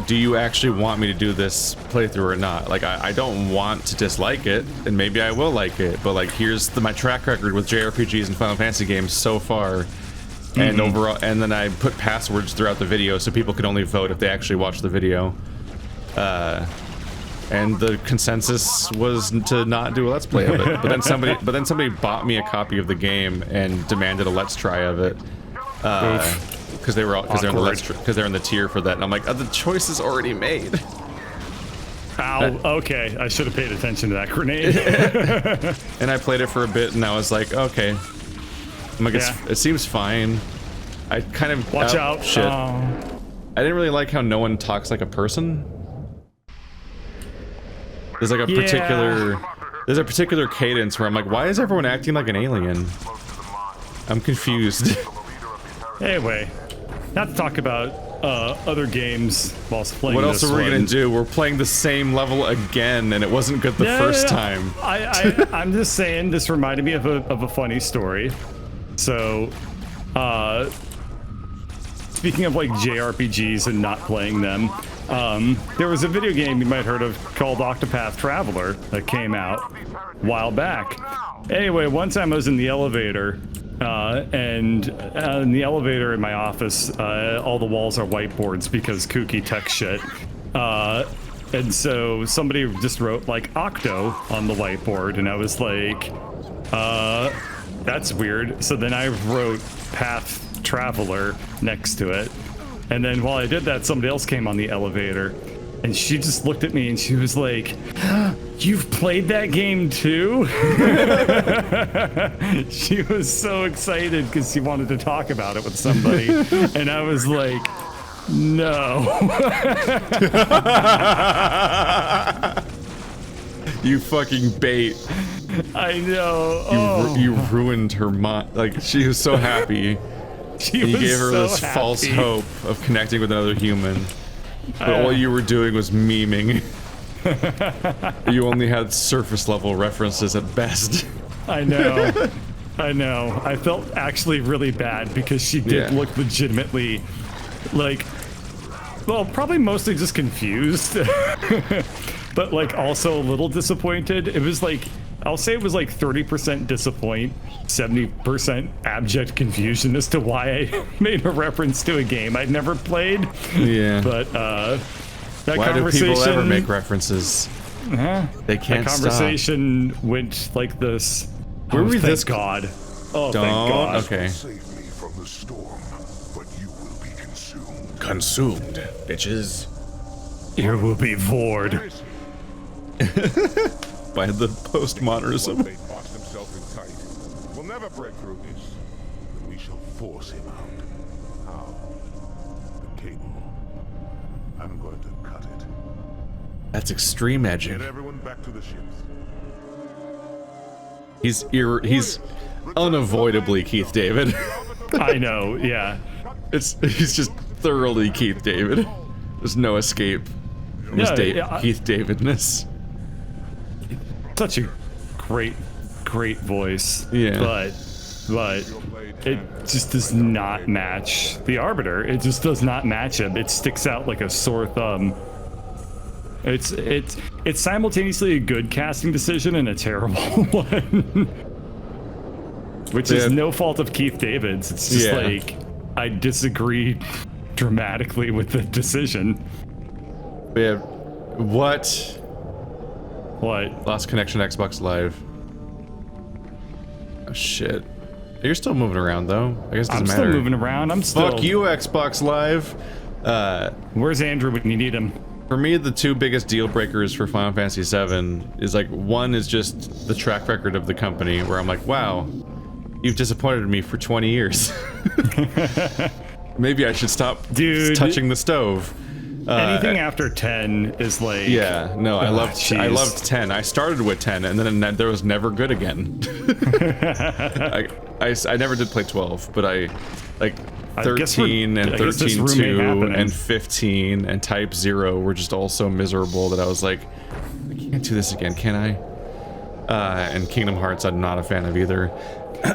do you actually want me to do this playthrough or not? Like, I don't want to dislike it, and maybe I will like it, but like, here's my track record with JRPGs and Final Fantasy games so far, and overall, and then I put passwords throughout the video so people could only vote if they actually watch the video. and the consensus was to not do a let's play of it. But then somebody bought me a copy of the game and demanded a let's try of it. Because they're in the tier for that, and I'm like, the choice is already made. Ow, okay, I should have paid attention to that grenade. And I played it for a bit, and I was like, okay. I'm like, it seems fine. I kind of... Watch out. Shit. I didn't really like how no one talks like a person. There's like a particular cadence where I'm like, why is everyone acting like an alien? I'm confused. Anyway, not to talk about other games whilst playing What else this are we one. gonna do? We're playing the same level again, and it wasn't good the first time. I'm just saying, this reminded me of a funny story. So, speaking of like JRPGs and not playing them, there was a video game you might have heard of called Octopath Traveler that came out a while back. Anyway, one time I was in the elevator, and in the elevator in my office, all the walls are whiteboards because kooky tech shit. And so somebody just wrote like Octo on the whiteboard, and I was like, that's weird. So then I wrote Path Traveler next to it. And then while I did that, somebody else came on the elevator, and she just looked at me and she was like, "You've played that game too?" She was so excited because she wanted to talk about it with somebody. And I was like, no. You fucking bait. I know. You ruined her mind. Like, she was so happy. You gave her this false hope of connecting with another human. But all you were doing was memeing. You only had surface level references at best. I know. I know. I felt actually really bad because she did look legitimately like, well, probably mostly just confused. But like also a little disappointed. It was like, I'll say it was like 30% disappoint, 70% abject confusion as to why I made a reference to a game I'd never played. Yeah. But that why do conversation, people ever make references? They can't that conversation went like this. Where were thank God. Oh, Don't. thank God. Okay. Save me from the storm, but you will be consumed. Consumed, bitches. You will be vored. By the postmodernism. They boxed himself in tight. We'll never break through this. But we shall force him out. How? The cable. I'm going to cut it. That's extreme edging. Get everyone back to the ships. He's unavoidably Keith David. I know, yeah. He's just thoroughly Keith David. There's no escape from his Keith Davidness. Such a great voice. Yeah. But it just does not match the Arbiter. It just does not match him. It sticks out like a sore thumb. It's simultaneously a good casting decision and a terrible one. Which is no fault of Keith David's. It's just like, I disagree dramatically with the decision. Yeah. What? Lost connection to Xbox Live. Oh, shit. You're still moving around, though. I guess it doesn't matter. I'm still moving around. I'm still... Fuck you, Xbox Live. Where's Andrew when you need him? For me, the two biggest deal breakers for Final Fantasy VII is like, one is just the track record of the company, where I'm like, wow, you've disappointed me for 20 years. Maybe I should stop touching the stove. Anything after 10 is like... Yeah, no, I loved 10. I started with 10, and then there was never good again. I never did play 12, but I 13 and 13.2 and 15 and Type 0 were just all so miserable that I was like, I can't do this again, can I? And Kingdom Hearts I'm not a fan of either.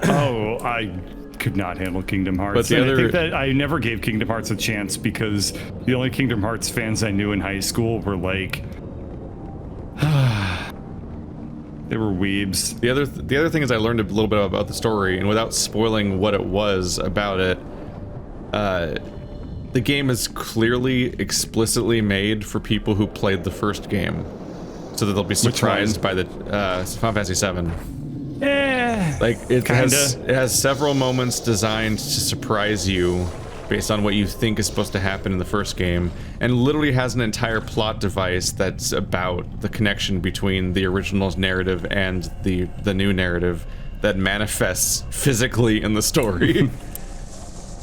Oh, I could not handle Kingdom Hearts. But I think that I never gave Kingdom Hearts a chance because the only Kingdom Hearts fans I knew in high school were like... they were weebs. The other thing is I learned a little bit about the story, and without spoiling what it was about it, the game is clearly explicitly made for people who played the first game. so that they'll be surprised by the Final Fantasy 7. Like it has several moments designed to surprise you based on what you think is supposed to happen in the first game, and literally has an entire plot device that's about the connection between the original narrative and the new narrative that manifests physically in the story.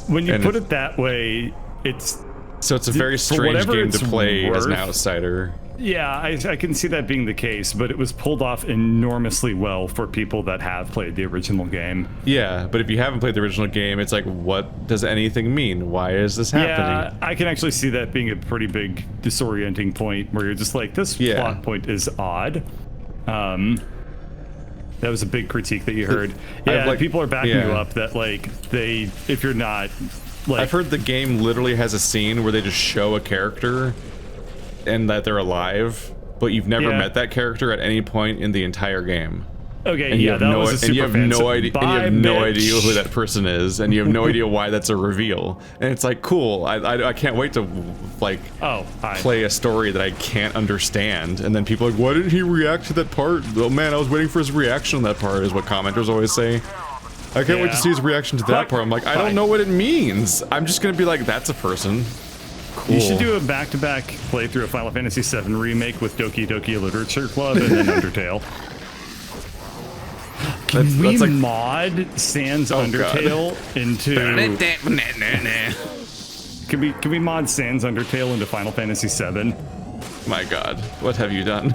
When you put it that way, it's a very strange game to play as an outsider. Yeah, I can see that being the case, but it was pulled off enormously well for people that have played the original game. Yeah, but if you haven't played the original game, it's like, what does anything mean? Why is this happening? Yeah, I can actually see that being a pretty big disorienting point where you're just like, this plot point is odd. That was a big critique that you heard. Yeah, people are backing you up that like if you're not like... I've heard the game literally has a scene where they just show a character and that they're alive, but you've never met that character at any point in the entire game. Okay, yeah, that was a super and you have no idea. And you have no idea who that person is, and you have no idea why that's a reveal. And it's like, cool. I can't wait to like play a story that I can't understand. And then people are like, why didn't he react to that part? Oh man, I was waiting for his reaction on that part. Is what commenters always say. I can't wait to see his reaction to that part. I'm like, I don't know what it means. I'm just gonna be like, that's a person. Cool. You should do a back-to-back playthrough of Final Fantasy VII Remake with Doki Doki Literature Club and then Undertale. Can we like, mod Sans Undertale into... Can we mod Sans Undertale into Final Fantasy VII? My god, what have you done?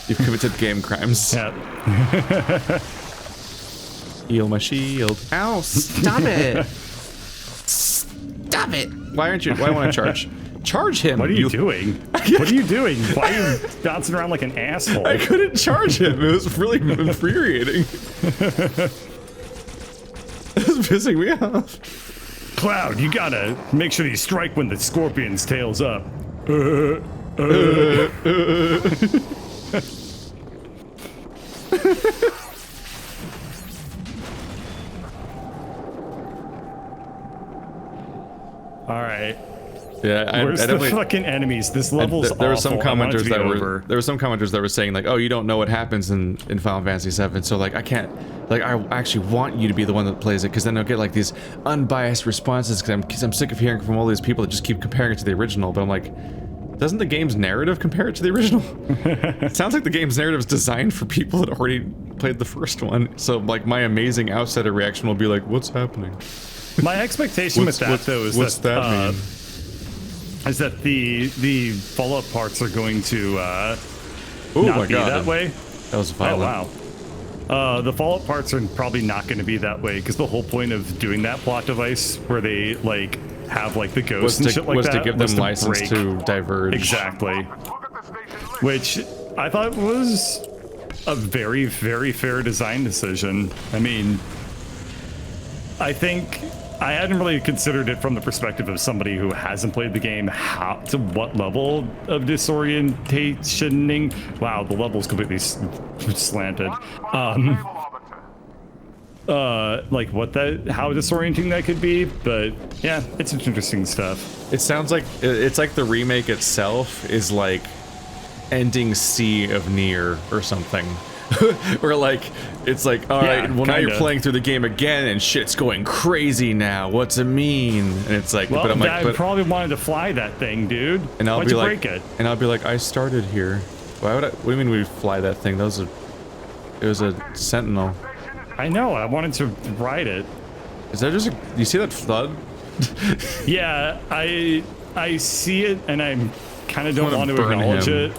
You've committed game crimes. Yeah. Heal my shield. Ow, stop it! Stop it! Why won't I charge? Charge him! What are you doing? What are you doing? Why are you bouncing around like an asshole? I couldn't charge him. It was really infuriating. It was pissing me off. Cloud, you gotta make sure you strike when the scorpion's tail's up. All right. Yeah, where's the fucking enemies? This level's there were some commenters that over. There were some commenters that were saying like, oh, you don't know what happens in Final Fantasy VII, so like I can't, like I actually want you to be the one that plays it, because then I'll get like these unbiased responses, because I'm sick of hearing from all these people that just keep comparing it to the original. But I'm like, doesn't the game's narrative compare it to the original? It sounds like the game's narrative is designed for people that already played the first one. So like my amazing outsider reaction will be like, what's happening? My expectation with that though is what's that mean? Is that the follow-up parts are going to not be that way. That was violent. Oh wow. The follow-up parts are probably not going to be that way, because the whole point of doing that plot device where they like have like the ghosts and shit like that was to give them license to diverge. Exactly. Which I thought was a very, very fair design decision. I mean, I think I hadn't really considered it from the perspective of somebody who hasn't played the game, to what level of disorientationing. Wow, the level's completely slanted. Like how disorienting that could be, but yeah, it's interesting stuff. It sounds like it's like the remake itself is like ending Sea of Nier or something. Or like, it's like, all right, well now you're playing through the game again and shit's going crazy now. What's it mean? And it's like, well, but I'm like, I probably wanted to fly that thing, dude. And I'll be like, break it? And I'll be like, I started here. Why would I? What do you mean we fly that thing? It was a Sentinel. I know. I wanted to ride it. Is that just? You see that flood? Yeah, I see it, and I kind of don't want to acknowledge it.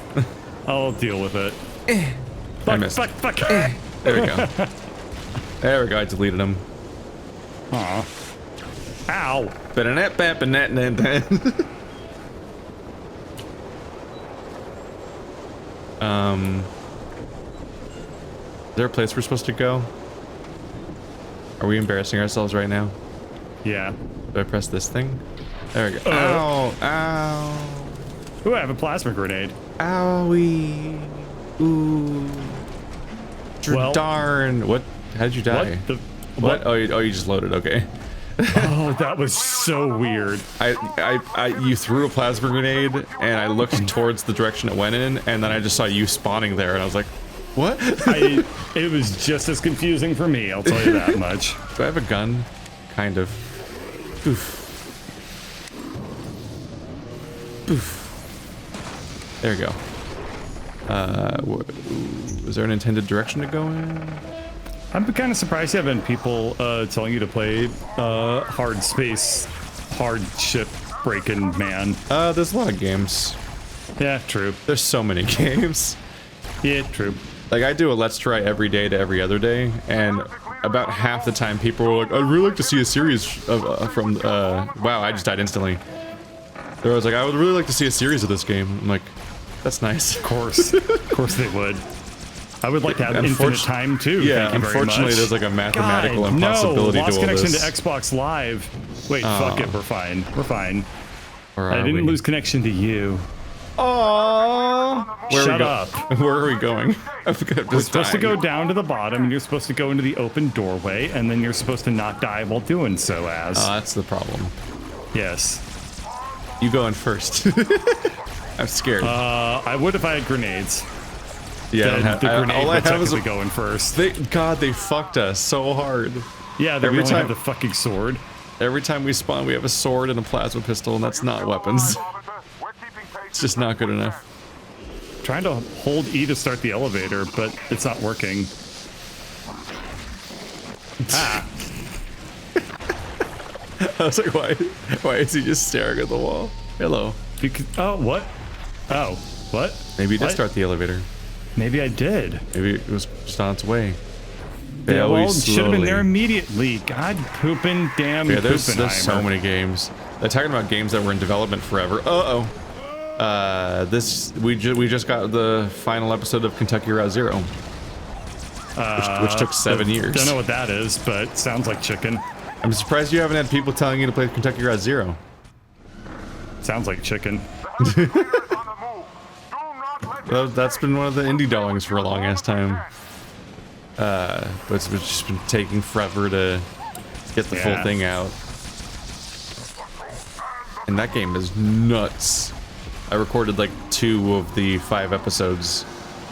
I'll deal with it. I missed. Fuck. There we go. There we go. I deleted him. Aw. Ow. Is there a place we're supposed to go? Are we embarrassing ourselves right now? Yeah. Do I press this thing? There we go. Ow! Ow! Ooh, I have a plasma grenade. Owie! Ooh! Well, darn! What? How did you die? What? Oh, you just loaded. Okay. Oh, that was so weird. You threw a plasma grenade, and I looked towards the direction it went in, and then I just saw you spawning there, and I was like, what? It was just as confusing for me, I'll tell you that much. Do I have a gun? Kind of. Oof. Oof. There we go. Is there an intended direction to go in? I'm kind of surprised you haven't people telling you to play hard space, hardship breaking man. There's a lot of games. Yeah, true. There's so many games. Yeah, true. Like, I do a let's try every day to every other day, and about half the time people were like, I'd really like to see a series of, wow, I just died instantly. They was like, I would really like to see a series of this game. I'm like, that's nice. Of course they would. I would like to have infinite time too. Yeah, Thank you very unfortunately, much. there's like a mathematical impossibility lost to all connection this. to Xbox Live. Wait, fuck it, we're fine. We're fine. I didn't lose connection to you. Aww. Shut up. Where are we going? We're supposed to go down to the bottom, and you're supposed to go into the open doorway, and then you're supposed to not die while doing so as. That's the problem. Yes. You go in first. I'm scared. I would if I had grenades. Yeah, the grenade all I would have is technically go in first. God, they fucked us so hard. Yeah, we only have the fucking sword. Every time we spawn, we have a sword and a plasma pistol, and that's not weapons. It's just not good enough. Trying to hold E to start the elevator, but it's not working. Ah. I was like, why is he just staring at the wall? Hello. Because, oh, what? Oh, what? Maybe you did start the elevator. Maybe I did. Maybe it was just on its way. Yeah, well, it should have been there immediately. God, pooping, damn, yeah, there's so many games. They're talking about games that were in development forever. We just got the final episode of Kentucky Route Zero, which took 7 years. Don't know what that is, but sounds like chicken. I'm surprised you haven't had people telling you to play Kentucky Route Zero. Sounds like chicken. Well, that's been one of the indie darlings for a long ass time. But it's just been taking forever to get the full thing out. And that game is nuts. I recorded like 2 of the 5 episodes,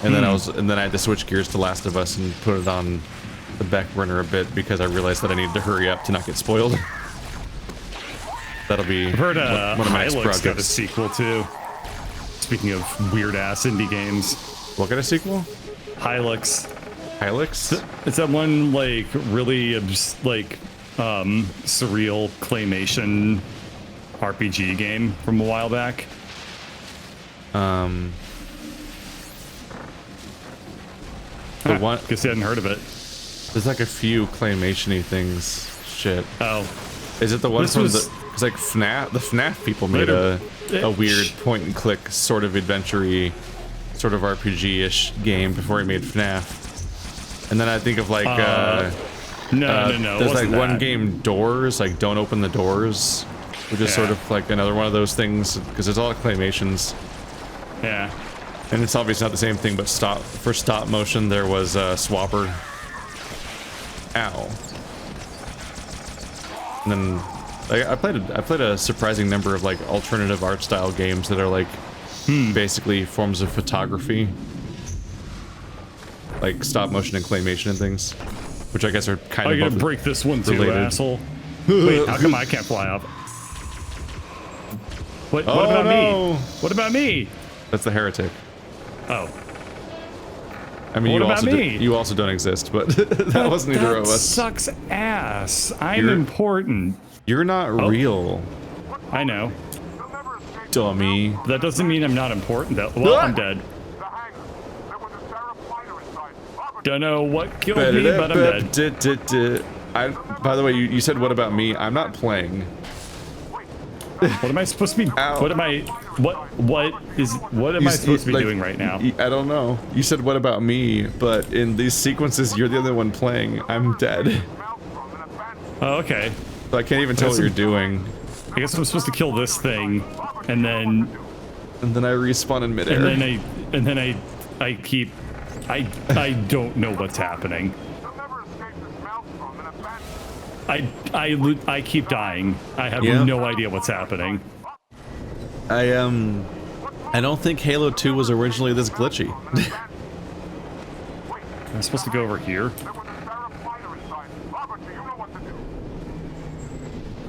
and then I had to switch gears to Last of Us and put it on the back burner a bit because I realized that I needed to hurry up to not get spoiled. That'll be I've heard one of my next Hylix projects. got a sequel too. Speaking of weird ass indie games. What kind of sequel? Hylix. Hylix? It's that one like really surreal claymation RPG game from a while back. The one. Guess you hadn't heard of it. There's like a few claymation-y things. Shit. Oh. Is it the one from the? It's like FNAF. The FNAF people made a weird point-and-click sort of adventure-y, sort of RPG-ish game before he made FNAF. And then I think of like no. There's like one game, Doors, like Don't Open the Doors, which is sort of like another one of those things because there's a lot of claymations. Yeah. And it's obviously not the same thing, but for stop motion there was Swapper. Ow. And then like, I played a surprising number of like alternative art style games that are like basically forms of photography, like stop motion and claymation and things, which I guess are kind of. You're gonna break this one too, related. asshole. Wait, how come I can't fly off? What about me? What about me? That's the heretic. Oh. I mean, you also don't exist, but that wasn't either of us. Sucks ass. I'm important. You're not real. I know. Dummy. That doesn't mean I'm not important though. Well, I'm dead. Don't know what killed me, but I'm dead. By the way, you said what about me? I'm not playing. What am I supposed to be? Ow. What am I supposed to be doing right now? I don't know. You said what about me, but in these sequences, you're the other one playing. I'm dead. Oh, okay. So I can't even tell what you're doing. I guess I'm supposed to kill this thing, and then I respawn in midair. And then I keep. I don't know what's happening. I keep dying. I have no idea what's happening. I don't think Halo 2 was originally this glitchy. Am I supposed to go over here?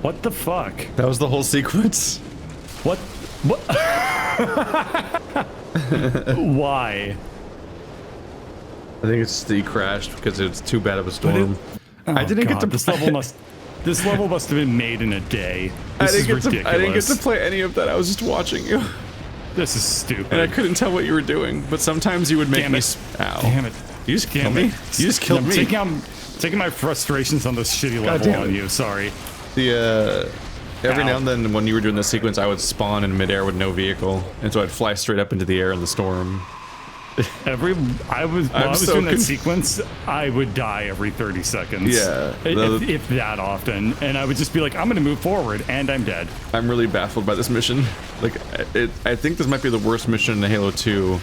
What the fuck? That was the whole sequence. What? Why? I think it's the crashed because it's too bad of a storm. I didn't get to this level must have been made in a day. I This is didn't ridiculous. get to play any of that. I was just watching you. This is stupid. And I couldn't tell what you were doing, but sometimes you would make Damn me. it. Ow. Damn it. You just killed me. You just killed me. I'm taking my frustrations on this shitty level on you. Sorry. Every now and then when you were doing this sequence, I would spawn in midair with no vehicle, and so I'd fly straight up into the air in the storm. While I was doing that sequence, I would die every 30 seconds. Yeah. If that often. And I would just be like, I'm gonna move forward, and I'm dead. I'm really baffled by this mission. Like, I think this might be the worst mission in Halo 2.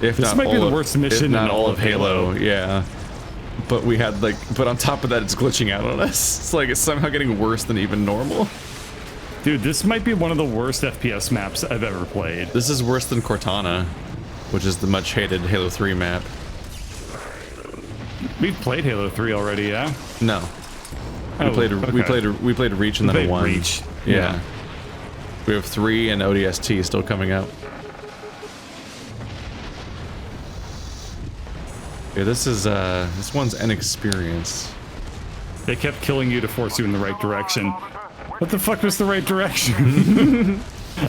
This might be the worst mission in all of Halo. Yeah. But we had but on top of that, it's glitching out on us. It's like it's somehow getting worse than even normal. Dude, this might be one of the worst FPS maps I've ever played. This is worse than Cortana, which is the much hated Halo 3 map. We've played Halo 3 already, yeah? No. We played Reach and then 1. Reach. Yeah. We have 3 and ODST still coming out. Yeah, this one's an experience. They kept killing you to force you in the right direction. What the fuck was the right direction?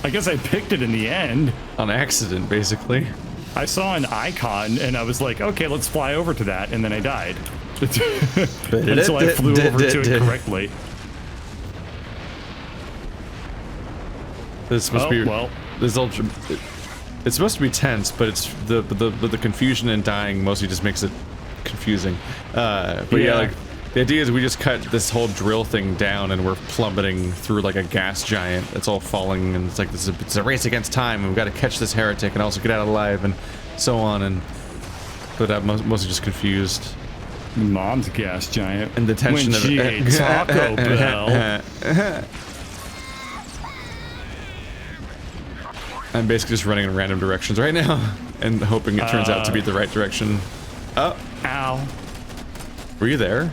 I guess I picked it in the end. On accident, basically. I saw an icon and I was like, okay, let's fly over to that, and then I died. Until I flew over to it correctly. This must be this ultra. It's supposed to be tense, but it's the confusion and dying mostly just makes it confusing. But yeah, like the idea is we just cut this whole drill thing down and we're plummeting through like a gas giant. It's all falling and it's like it's a race against time. And we've got to catch this heretic and also get out alive and so on. But I'm mostly just confused. Mom's gas giant. And the tension when she ate Taco Bell. I'm basically just running in random directions right now and hoping it turns out to be the right direction. Oh. Ow. Were you there?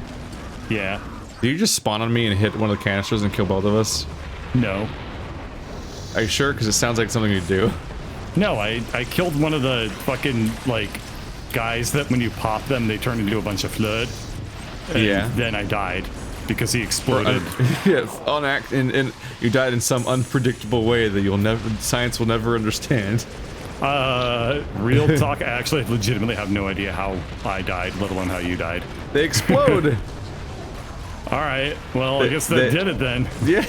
Yeah. Did you just spawn on me and hit one of the canisters and kill both of us? No. Are you sure? Because it sounds like something you do. No, I killed one of the fucking, like, guys that when you pop them, they turn into a bunch of flood. And then I died because he exploded. And you died in some unpredictable way that science will never understand. Real talk, I actually legitimately have no idea how I died, let alone how you died. They explode. Alright, well, I guess that did it then. Yeah.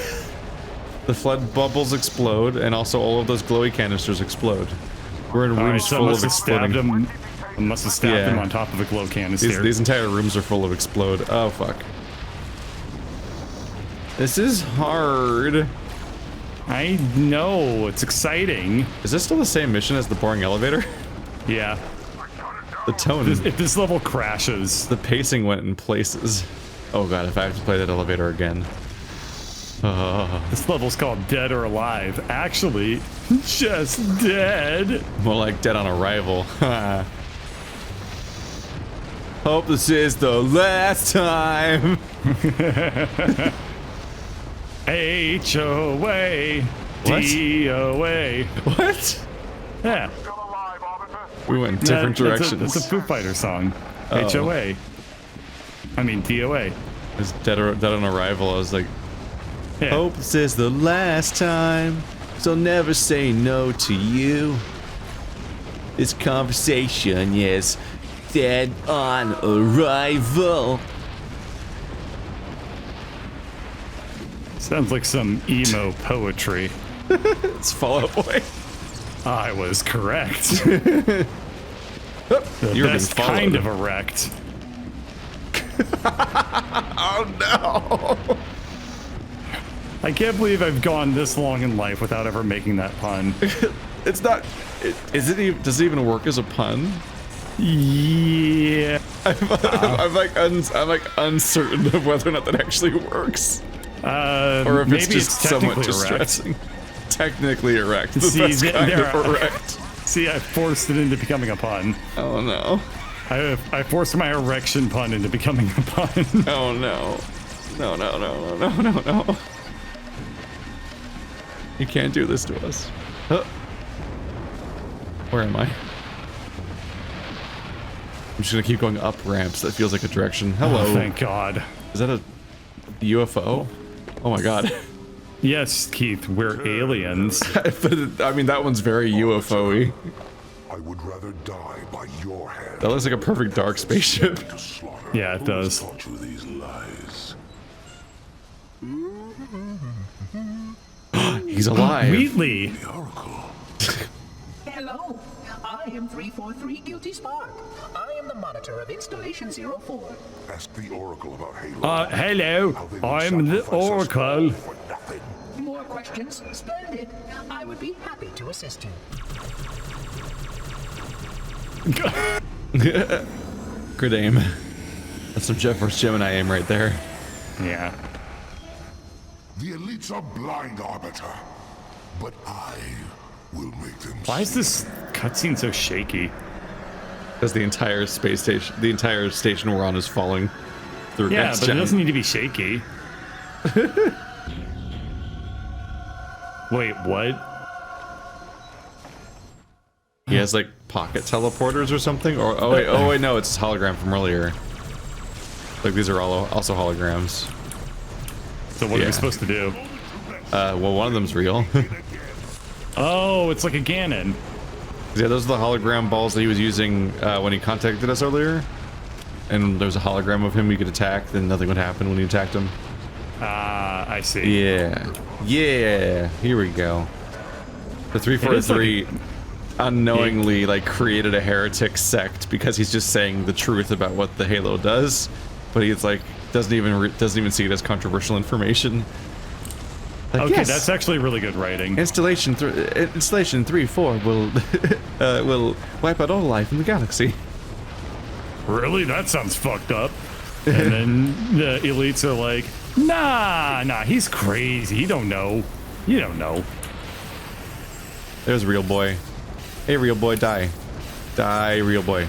The flood bubbles explode, and also all of those glowy canisters explode. We're in rooms full of exploding. I must have stabbed him on top of a glow canister. These entire rooms are full of explode. Oh, fuck. This is hard. I know, it's exciting. Is this still the same mission as the boring elevator? Yeah. The tone. If this level crashes. The pacing went in places. Oh god, if I have to play that elevator again. This level's called Dead or Alive. Actually, just dead. More like Dead on Arrival. Hope this is the last time. HOA. DOA. What? Yeah. We went in different directions. It's a Foo Fighter song. HOA. I mean DOA. It's Dead on Arrival. I was like, hope this is the last time, so never say no to you. This conversation is dead on arrival. Sounds like some emo poetry. It's Fall Out Boy. I was correct. You're best kind of erect. Oh no! I can't believe I've gone this long in life without ever making that pun. It's not. Does it even work as a pun? Yeah. I'm like uncertain of whether or not that actually works, or if it's just somewhat distressing. Technically erect. That's kind of erect. See, I forced it into becoming a pun. Oh no. I forced my erection pun into becoming a pun. Oh no. No, no, no, no, no, no, no. You can't do this to us. Where am I? I'm just gonna keep going up ramps. That feels like a direction. Hello. Oh, thank God. Is that a UFO? Oh my God. Yes, Keith, we're aliens. But, I mean, that one's very UFO-y. I would rather die by your hand. That looks like a perfect dark spaceship. Yeah, it does. Who taught you these lies? He's alive. Wheatley. The Oracle. Hello, I am 343 Guilty Spark. I am the monitor of Installation 04. Ask the Oracle about Halo. Hello, How they would I'm the sacrifice us Oracle. all for nothing. More questions? Splendid. I would be happy to assist you. Good aim. That's some Jeff vs. Gemini aim right there. Yeah. The elites are blind, Arbiter. But I will make them Why is see. this cutscene so shaky? Because the entire space station, the entire station we're on is falling through Yeah, next but gen. it doesn't need to be shaky. Wait, what? He has like pocket teleporters or something? Or oh wait, no, it's hologram from earlier. Like these are all also holograms. So what are we supposed to do? Well, one of them's real. Oh, it's like a Ganon. Yeah, those are the hologram balls that he was using when he contacted us earlier. And there's a hologram of him you could attack, then nothing would happen when you attacked him. I see. Yeah. Yeah. Here we go. The 343 unknowingly like created a heretic sect because he's just saying the truth about what the Halo does, but he's like doesn't even see it as controversial information. Like, Okay, yes, that's actually really good writing. installation 3-4 will wipe out all life in the galaxy. Really? That sounds fucked up. And then the elites are like, nah, he's crazy. He don't know. You don't know. There's Real Boy. Hey, Real Boy, die. Die, Real Boy.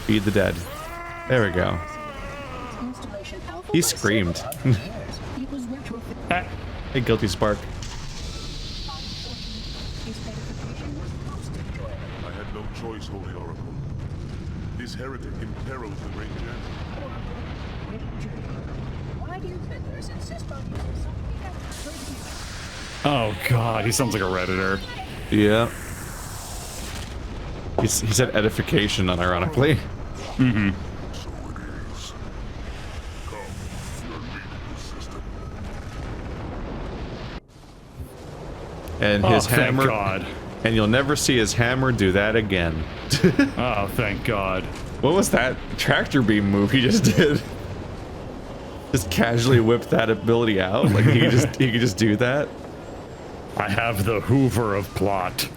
Feed the dead. There we go. He screamed. Hey, Guilty Spark. I had no choice, Holy Oracle. This heretic imperils the great journey. Why do you vendors insist on using something Oh god, he sounds like a Redditor. Yeah. He said edification, unironically. Mm-hmm. So it is. Come, you're leaving the system. And his Thank hammer. God. And you'll never see his hammer do that again. Oh, thank God. What was that tractor beam move he just did? Just casually whip that ability out? Like he could just do that? I have the Hoover of plot.